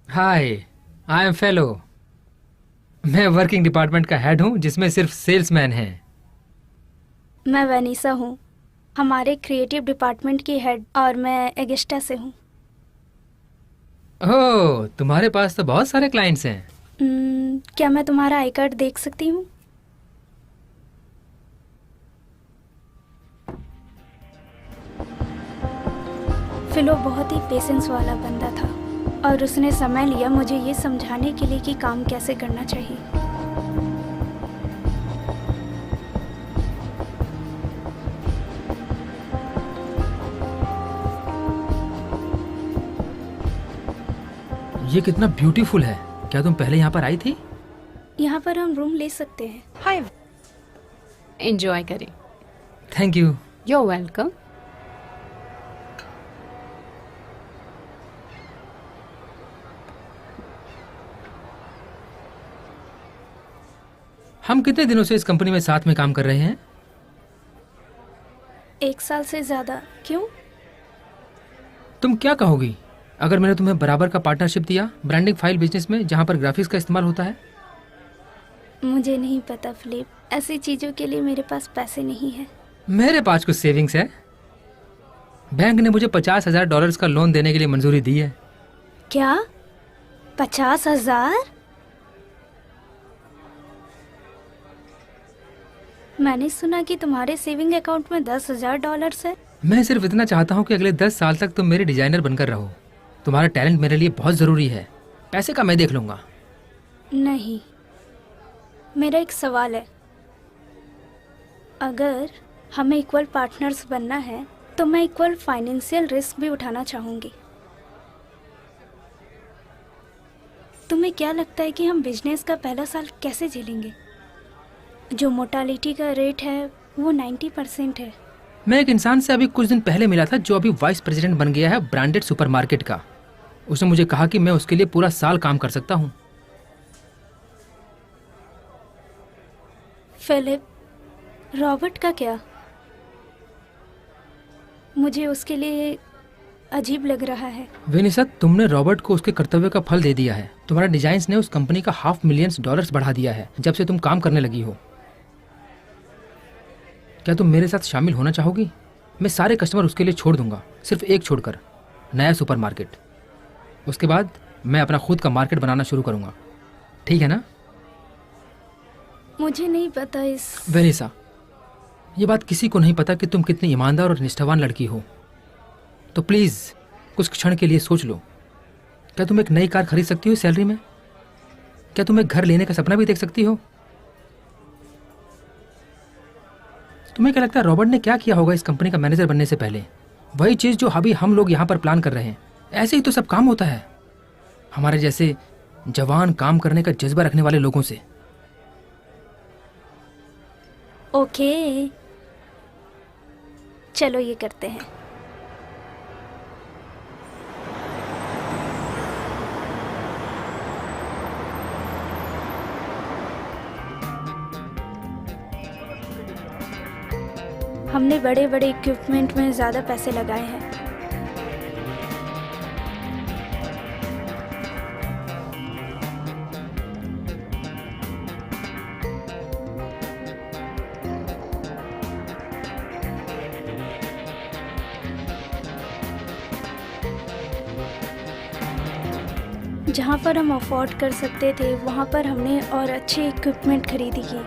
हाय, आई एम फेलो। मैं वर्किंग डिपार्टमेंट का हेड हूँ जिसमें सिर्फ सेल्समैन हैं। मैं वेनिसा हूँ, हमारे क्रिएटिव डिपार्टमेंट की हेड, और मैं एगेस्टा से हूँ। ओह, तुम्हारे पास तो बहुत सारे क्लाइंट्स हैं। क्या मैं तुम्हारा आई कार्ड देख सकती हूँ? फिलो बहुत ही पेशेंस वाला बंदा था और उसने समय लिया मुझे ये समझाने के लिए कि काम कैसे करना चाहिए। ये कितना ब्यूटीफुल है। क्या तुम पहले यहाँ पर आई थी? यहाँ पर हम रूम ले सकते हैं। हाय, एंजॉय करें। Thank you. You are welcome. हम कितने दिनों से इस कंपनी में साथ में काम कर रहे हैं? 1 साल से ज्यादा। क्यों? तुम क्या कहोगी अगर मैंने तुम्हें बराबर का पार्टनरशिप दिया ब्रांडिंग फाइल बिजनेस में जहाँ पर ग्राफिक्स का इस्तेमाल होता है? मुझे नहीं पता फिलिप, ऐसी चीजों के लिए मेरे पास पैसे नहीं है। मेरे पास कुछ सेविंग्स है। बैंक ने मुझे $50,000 का लोन देने के लिए मंजूरी दी है। क्या? 50,000? मैंने सुना कि तुम्हारे सेविंग अकाउंट में $10,000 है। मैं सिर्फ इतना चाहता हूँ कि अगले 10 साल तक तुम मेरे डिजाइनर बनकर रहो। तुम्हारा टैलेंट मेरे लिए बहुत ज़रूरी है। पैसे का मैं देख लूँगा। नहीं, मेरा एक सवाल है। अगर हमें इक्वल पार्टनर्स बनना है तो मैं इक्वल फाइनेंशियल रिस्क भी उठाना चाहूँगी। तुम्हें क्या लगता है कि हम बिजनेस का पहला साल कैसे झेलेंगे? जो मोर्टालिटी का रेट है वो 90% है। मैं एक इंसान से अभी कुछ दिन पहले मिला था जो अभी वाइस प्रेसिडेंट बन गया है ब्रांडेड सुपरमार्केट का। उसने मुझे कहा कि मैं उसके लिए पूरा साल काम कर सकता हूँ। फिलिप, रॉबर्ट का क्या? मुझे उसके लिए अजीब लग रहा है। वेनिसा, तुमने रॉबर्ट को उसके कर्तव्य का फल दे दिया है। तुम्हारा डिजाइन्स ने उस कंपनी का $500,000 बढ़ा दिया है जब से तुम काम करने लगी हो। क्या तुम मेरे साथ शामिल होना चाहोगी? मैं सारे कस्टमर उसके लिए छोड़ दूंगा, सिर्फ एक छोड़कर, नया सुपरमार्केट। उसके बाद मैं अपना खुद का मार्केट बनाना शुरू करूंगा। ठीक है ना? मुझे नहीं पता इस। वेनिसा, ये बात किसी को नहीं पता कि तुम कितनी ईमानदार और निष्ठावान लड़की हो। तो प्लीज़ कुछ क्षण के लिए सोच लो। क्या तुम एक नई कार खरीद सकती हो सैलरी में? क्या तुम एक घर लेने का सपना भी देख सकती हो? तुम्हें क्या लगता है रॉबर्ट ने क्या किया होगा इस कंपनी का मैनेजर बनने से पहले? वही चीज़ जो अभी हम लोग यहाँ पर प्लान कर रहे हैं। ऐसे ही तो सब काम होता है हमारे जैसे जवान काम करने का जज्बा रखने वाले लोगों से। ओके, चलो ये करते हैं। हमने बड़े बड़े इक्विपमेंट में ज़्यादा पैसे लगाए हैं। जहाँ पर हम अफोर्ड कर सकते थे वहाँ पर हमने और अच्छे इक्विपमेंट खरीदी की।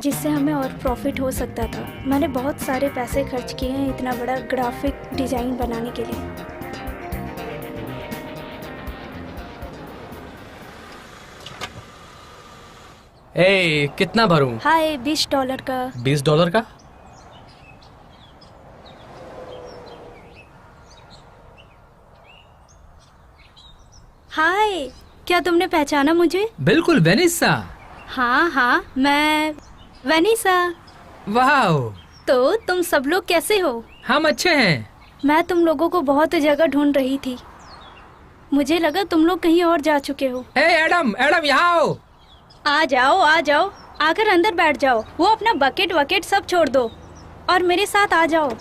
जिससे हमें और प्रॉफिट हो सकता था। मैंने बहुत सारे पैसे खर्च किए हैं इतना बड़ा ग्राफिक डिज़ाइन बनाने के लिए। ए, कितना भरूं? हाय, $20 का। $20 का? हाय, क्या तुमने पहचाना मुझे? बिल्कुल वेनिसा। हाँ हाँ, मैं वेनिसा। वाह, तो तुम सब लोग कैसे हो? हम अच्छे हैं। मैं तुम लोगों को बहुत जगह ढूंढ रही थी। मुझे लगा तुम लोग कहीं और जा चुके हो। ए एडम, एडम यहाँ आओ। आ जाओ आ जाओ, आकर अंदर बैठ जाओ। वो अपना बकेट वकेट सब छोड़ दो और मेरे साथ आ जाओ।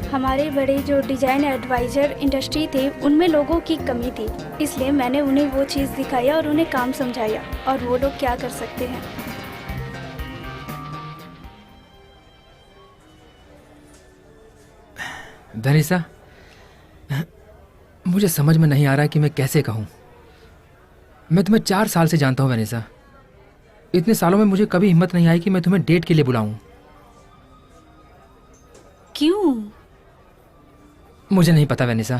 हमारे बड़े जो डिजाइन एडवाइजर इंडस्ट्री थे उनमें लोगों की कमी थी, इसलिए मैंने उन्हें वो चीज़ दिखाया और उन्हें काम समझाया और वो लोग क्या कर सकते हैं। वेनिसा, मुझे समझ में नहीं आ रहा कि मैं कैसे कहूँ। मैं तुम्हें 4 साल से जानता हूँ वेनिसा। इतने सालों में मुझे कभी हिम्मत नहीं आई कि मैं तुम्हें डेट के लिए बुलाऊं। क्यों? मुझे नहीं पता वेनिसा।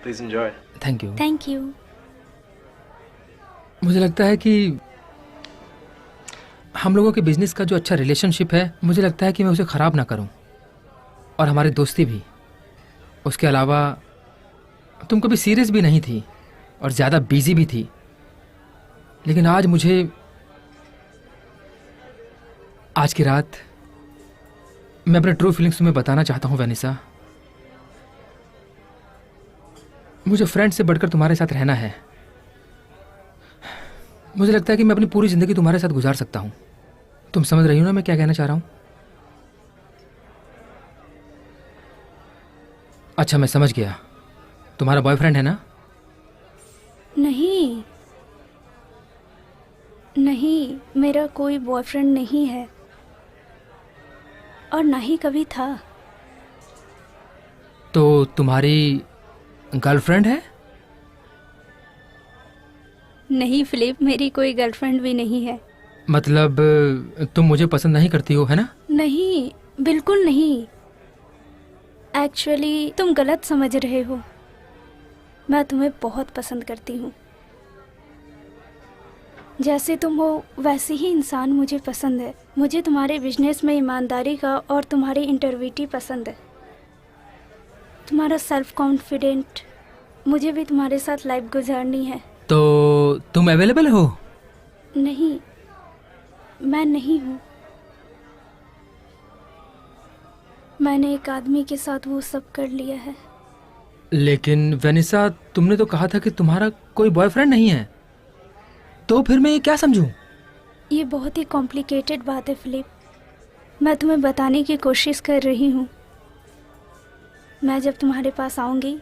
Please enjoy. Thank you. Thank you. मुझे लगता है कि हम लोगों के बिजनेस का जो अच्छा रिलेशनशिप है, मुझे लगता है कि मैं उसे ख़राब ना करूं, और हमारी दोस्ती भी। उसके अलावा तुम कभी सीरियस भी नहीं थी और ज़्यादा बिजी भी थी, लेकिन आज की रात मैं अपने ट्रू फीलिंग्स तुम्हें बताना चाहता हूँ वेनिसा। मुझे फ्रेंड से बढ़कर तुम्हारे साथ रहना है। मुझे लगता है कि मैं अपनी पूरी जिंदगी तुम्हारे साथ गुजार सकता हूँ। तुम समझ रही हो ना मैं क्या कहना चाह रहा हूँ? अच्छा, मैं समझ गया। तुम्हारा बॉयफ्रेंड है ना? नहीं नहीं, मेरा कोई बॉयफ्रेंड नहीं है और ना ही कभी था। तो तुम्हारी गर्लफ्रेंड है? नहीं फिलिप, मेरी कोई गर्लफ्रेंड भी नहीं है। मतलब तुम मुझे पसंद नहीं करती हो, है ना? नहीं, बिल्कुल नहीं। एक्चुअली तुम गलत समझ रहे हो। मैं तुम्हें बहुत पसंद करती हूँ। जैसे तुम हो वैसे ही इंसान मुझे पसंद है। मुझे तुम्हारे बिजनेस में ईमानदारी का और तुम्हारी इंटेग्रिटी पसंद है, तुम्हारा सेल्फ कॉन्फिडेंट। मुझे भी तुम्हारे साथ लाइफ गुजारनी है। तो तुम अवेलेबल हो? नहीं, मैं नहीं हूँ। मैंने एक आदमी के साथ वो सब कर लिया है। लेकिन वेनिसा, तुमने तो कहा था कि तुम्हारा कोई बॉयफ्रेंड नहीं है, तो फिर मैं ये क्या समझूं? ये बहुत ही कॉम्प्लिकेटेड बात है फिलिप। मैं तुम्हें बताने की कोशिश कर रही हूँ। मैं जब तुम्हारे पास आऊँगी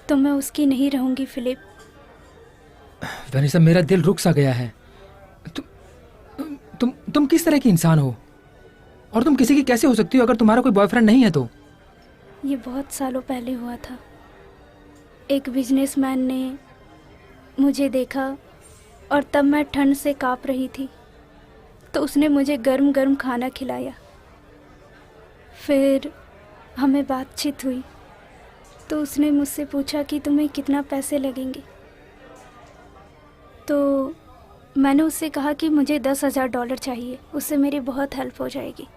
तो मैं उसकी नहीं रहूँगी फिलिप। वेनिसा, मेरा दिल रुक सा गया है। तुम किस तरह की इंसान हो और तुम किसी की कैसे हो सकती हो अगर तुम्हारा कोई बॉयफ्रेंड नहीं है तो? ये बहुत सालों पहले हुआ था। एक बिजनेसमैन ने मुझे देखा और तब मैं ठंड से काँप रही थी, तो उसने मुझे गर्म गर्म खाना खिलाया। फिर हमें बातचीत हुई तो उसने मुझसे पूछा कि तुम्हें कितना पैसे लगेंगे। तो मैंने उससे कहा कि मुझे $10,000 चाहिए, उससे मेरी बहुत हेल्प हो जाएगी।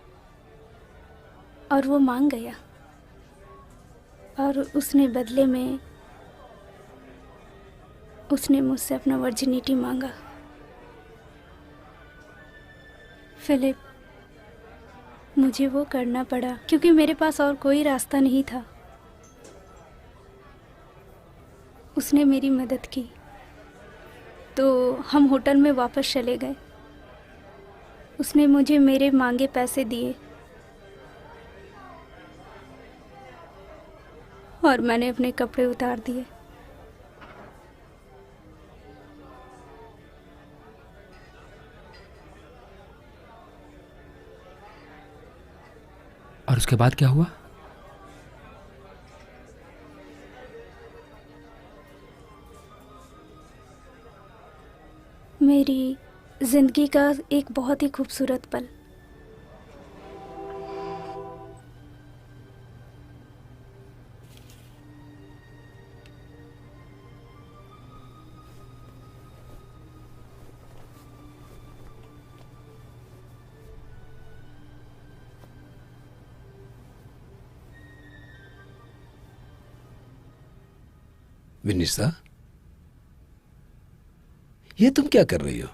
और वो मान गया और उसने बदले में उसने मुझसे अपना वर्जिनिटी मांगा। फिलिप, मुझे वो करना पड़ा क्योंकि मेरे पास और कोई रास्ता नहीं था। उसने मेरी मदद की तो हम होटल में वापस चले गए। उसने मुझे मेरे मांगे पैसे दिए और मैंने अपने कपड़े उतार दिए। और उसके बाद क्या हुआ? मेरी जिंदगी का एक बहुत ही खूबसूरत पल। विनिसा, ये तुम क्या कर रही हो?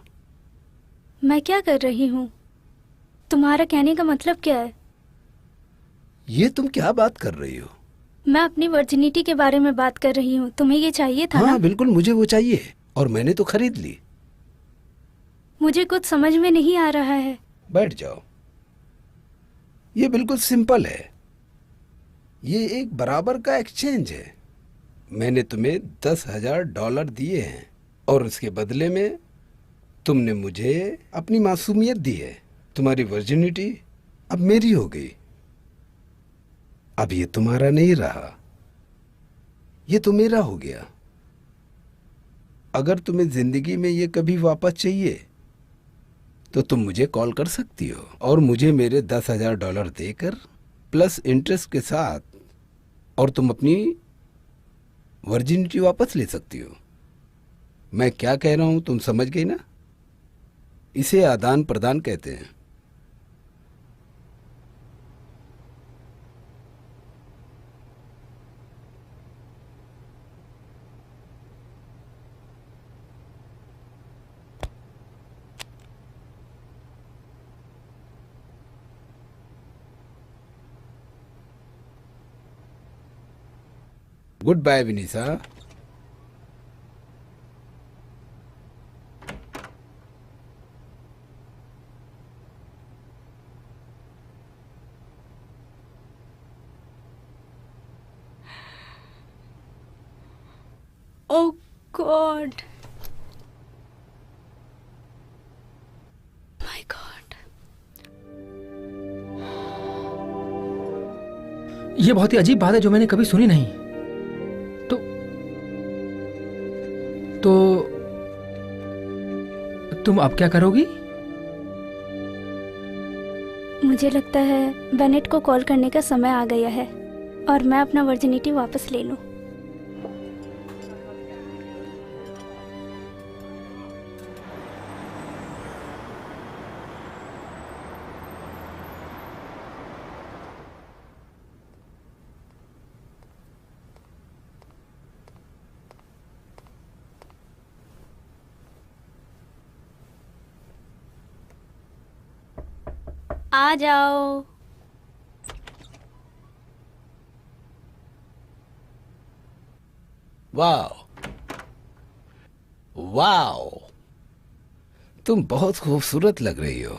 मैं क्या कर रही हूँ? तुम्हारा कहने का मतलब क्या है? ये तुम क्या बात कर रही हो? मैं अपनी वर्जिनिटी के बारे में बात कर रही हूँ। तुम्हें ये चाहिए था हाँ ना? बिल्कुल, मुझे वो चाहिए और मैंने तो खरीद ली। मुझे कुछ समझ में नहीं आ रहा है। बैठ जाओ। ये बिल्कुल सिंपल है। ये एक बराबर का एक्सचेंज है। मैंने तुम्हें $10,000 दिए हैं और उसके बदले में तुमने मुझे अपनी मासूमियत दी है। तुम्हारी वर्जिनिटी अब मेरी हो गई। अब ये तुम्हारा नहीं रहा, ये तो मेरा हो गया। अगर तुम्हें जिंदगी में ये कभी वापस चाहिए तो तुम मुझे कॉल कर सकती हो और मुझे मेरे $10,000 देकर प्लस इंटरेस्ट के साथ, और तुम अपनी वर्जिनिटी वापस ले सकती हो। मैं क्या कह रहा हूं तुम समझ गई ना? इसे आदान प्रदान कहते हैं। Good bye Vanessa. Oh God, my God. ये बहुत ही अजीब बात है जो मैंने कभी सुनी नहीं। तो तुम अब क्या करोगी? मुझे लगता है बेनेट को कॉल करने का समय आ गया है और मैं अपना वर्जिनिटी वापस ले लूं। आ जाओ। वाओ वाओ, तुम बहुत खूबसूरत लग रही हो।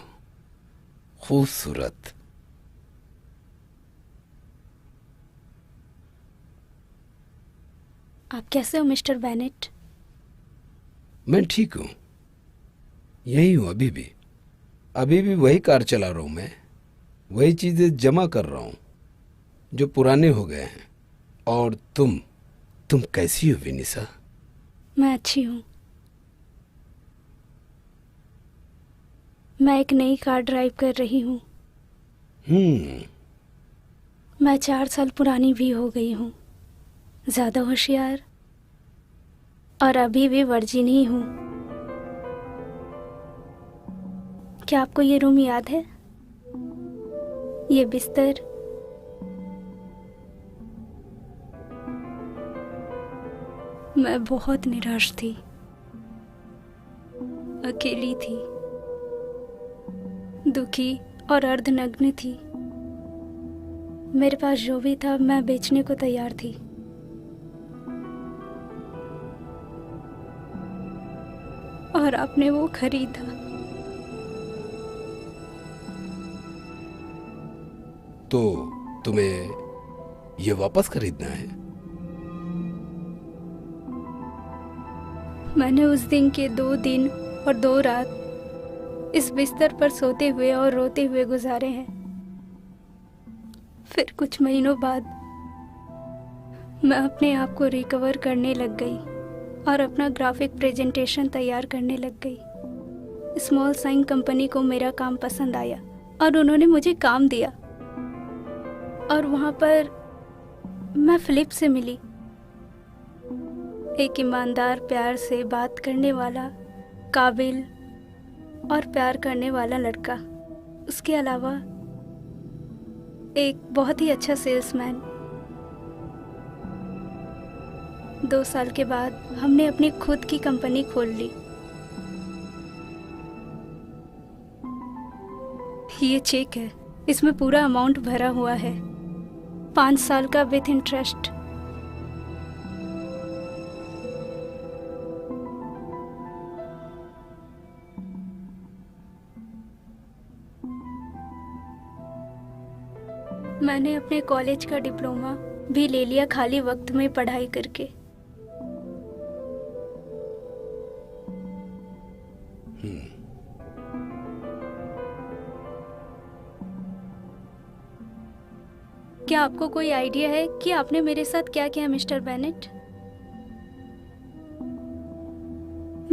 खूबसूरत। आप कैसे हो मिस्टर बेनेट? मैं ठीक हूं, यही हूं अभी भी वही कार चला रहा हूं मैं। वही चीजें जमा कर रहा हूँ जो पुराने हो गए हैं। और तुम कैसी हो विनिसा? मैं अच्छी हूँ। मैं एक नई कार ड्राइव कर रही हूँ। मैं 4 साल पुरानी भी हो गई हूँ, ज़्यादा होशियार, और अभी भी वर्जिन ही हूँ। क्या आपको ये रूम याद है? ये बिस्तर, मैं बहुत निराश थी, अकेली थी, दुखी और अर्धनग्न थी। मेरे पास जो भी था मैं बेचने को तैयार थी। और आपने वो खरीदा। तो तुम्हें ये वापस खरीदना है? मैंने उस दिन के 2 दिन और 2 रात इस बिस्तर पर सोते हुए और रोते हुए गुजारे हैं। फिर कुछ महीनों बाद मैं अपने आप को रिकवर करने लग गई और अपना ग्राफिक प्रेजेंटेशन तैयार करने लग गई। स्मॉल साइन कंपनी को मेरा काम पसंद आया और उन्होंने मुझे काम दिया। और वहाँ पर मैं फिलिप से मिली, एक ईमानदार, प्यार से बात करने वाला, काबिल और प्यार करने वाला लड़का। उसके अलावा एक बहुत ही अच्छा सेल्समैन। 2 साल के बाद हमने अपनी खुद की कंपनी खोल ली। ये चेक है, इसमें पूरा अमाउंट भरा हुआ है, 5 साल का विथ इंटरेस्ट। मैंने अपने कॉलेज का डिप्लोमा भी ले लिया खाली वक्त में पढ़ाई करके। क्या आपको कोई आइडिया है कि आपने मेरे साथ क्या किया मिस्टर बेनेट?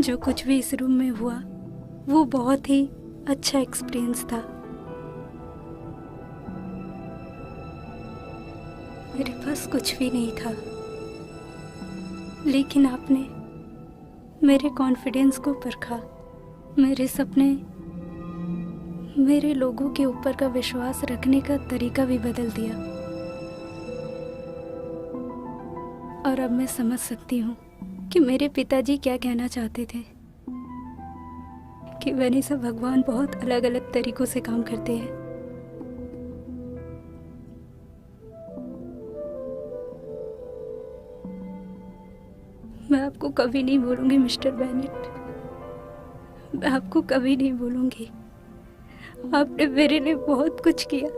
जो कुछ भी इस रूम में हुआ वो बहुत ही अच्छा एक्सपीरियंस था। मेरे पास कुछ भी नहीं था, लेकिन आपने मेरे कॉन्फिडेंस को परखा, मेरे सपने, मेरे लोगों के ऊपर का विश्वास रखने का तरीका भी बदल दिया। और अब मैं समझ सकती हूँ कि मेरे पिताजी क्या कहना चाहते थे, कि वेनिसा भगवान बहुत अलग अलग तरीकों से काम करते हैं। मैं आपको कभी नहीं भूलूंगी मिस्टर बेनेट, मैं आपको कभी नहीं भूलूंगी। आपने मेरे लिए बहुत कुछ किया।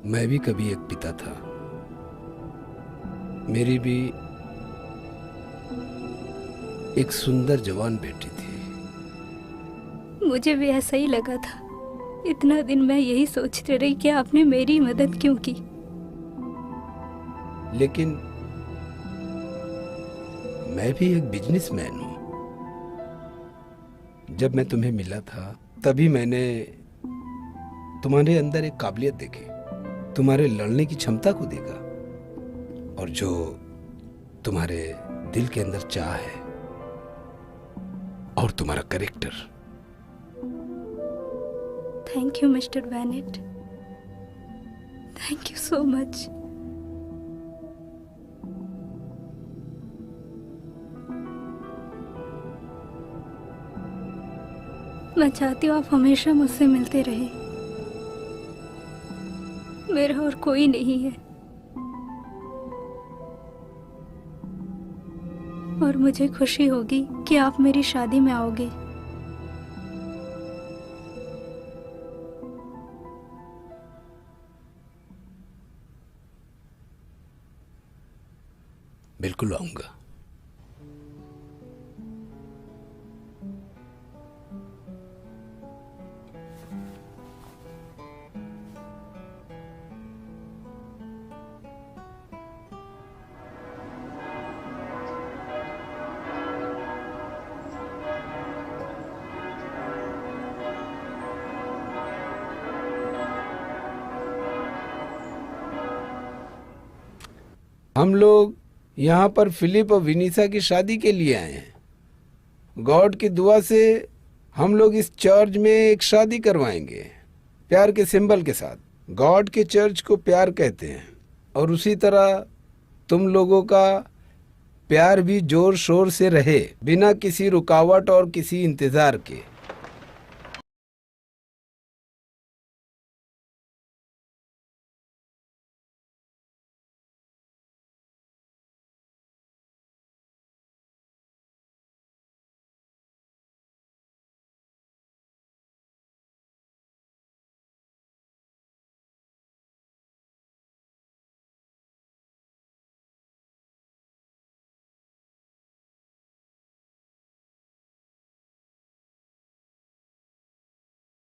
मैं भी कभी एक पिता था। मेरी भी एक सुंदर जवान बेटी थी। मुझे भी ऐसा ही लगा था। इतना दिन मैं यही सोचती रही कि आपने मेरी मदद क्यों की। लेकिन मैं भी एक बिजनेसमैन हूं। जब मैं तुम्हें मिला था तभी मैंने तुम्हारे अंदर एक काबिलियत देखी, तुम्हारे लड़ने की क्षमता को देखा, और जो तुम्हारे दिल के अंदर चाह है, और तुम्हारा character. Thank you mister Bennett, thank you so much. मैं चाहती हूँ आप हमेशा मुझसे मिलते रहे। मेरा और कोई नहीं है, और मुझे खुशी होगी कि आप मेरी शादी में आओगे। बिल्कुल आऊंगा। हम लोग यहाँ पर फिलिप और विनीसा की शादी के लिए आए हैं। गॉड की दुआ से हम लोग इस चर्च में एक शादी करवाएंगे, प्यार के सिंबल के साथ। गॉड के चर्च को प्यार कहते हैं, और उसी तरह तुम लोगों का प्यार भी जोर शोर से रहे, बिना किसी रुकावट और किसी इंतजार के।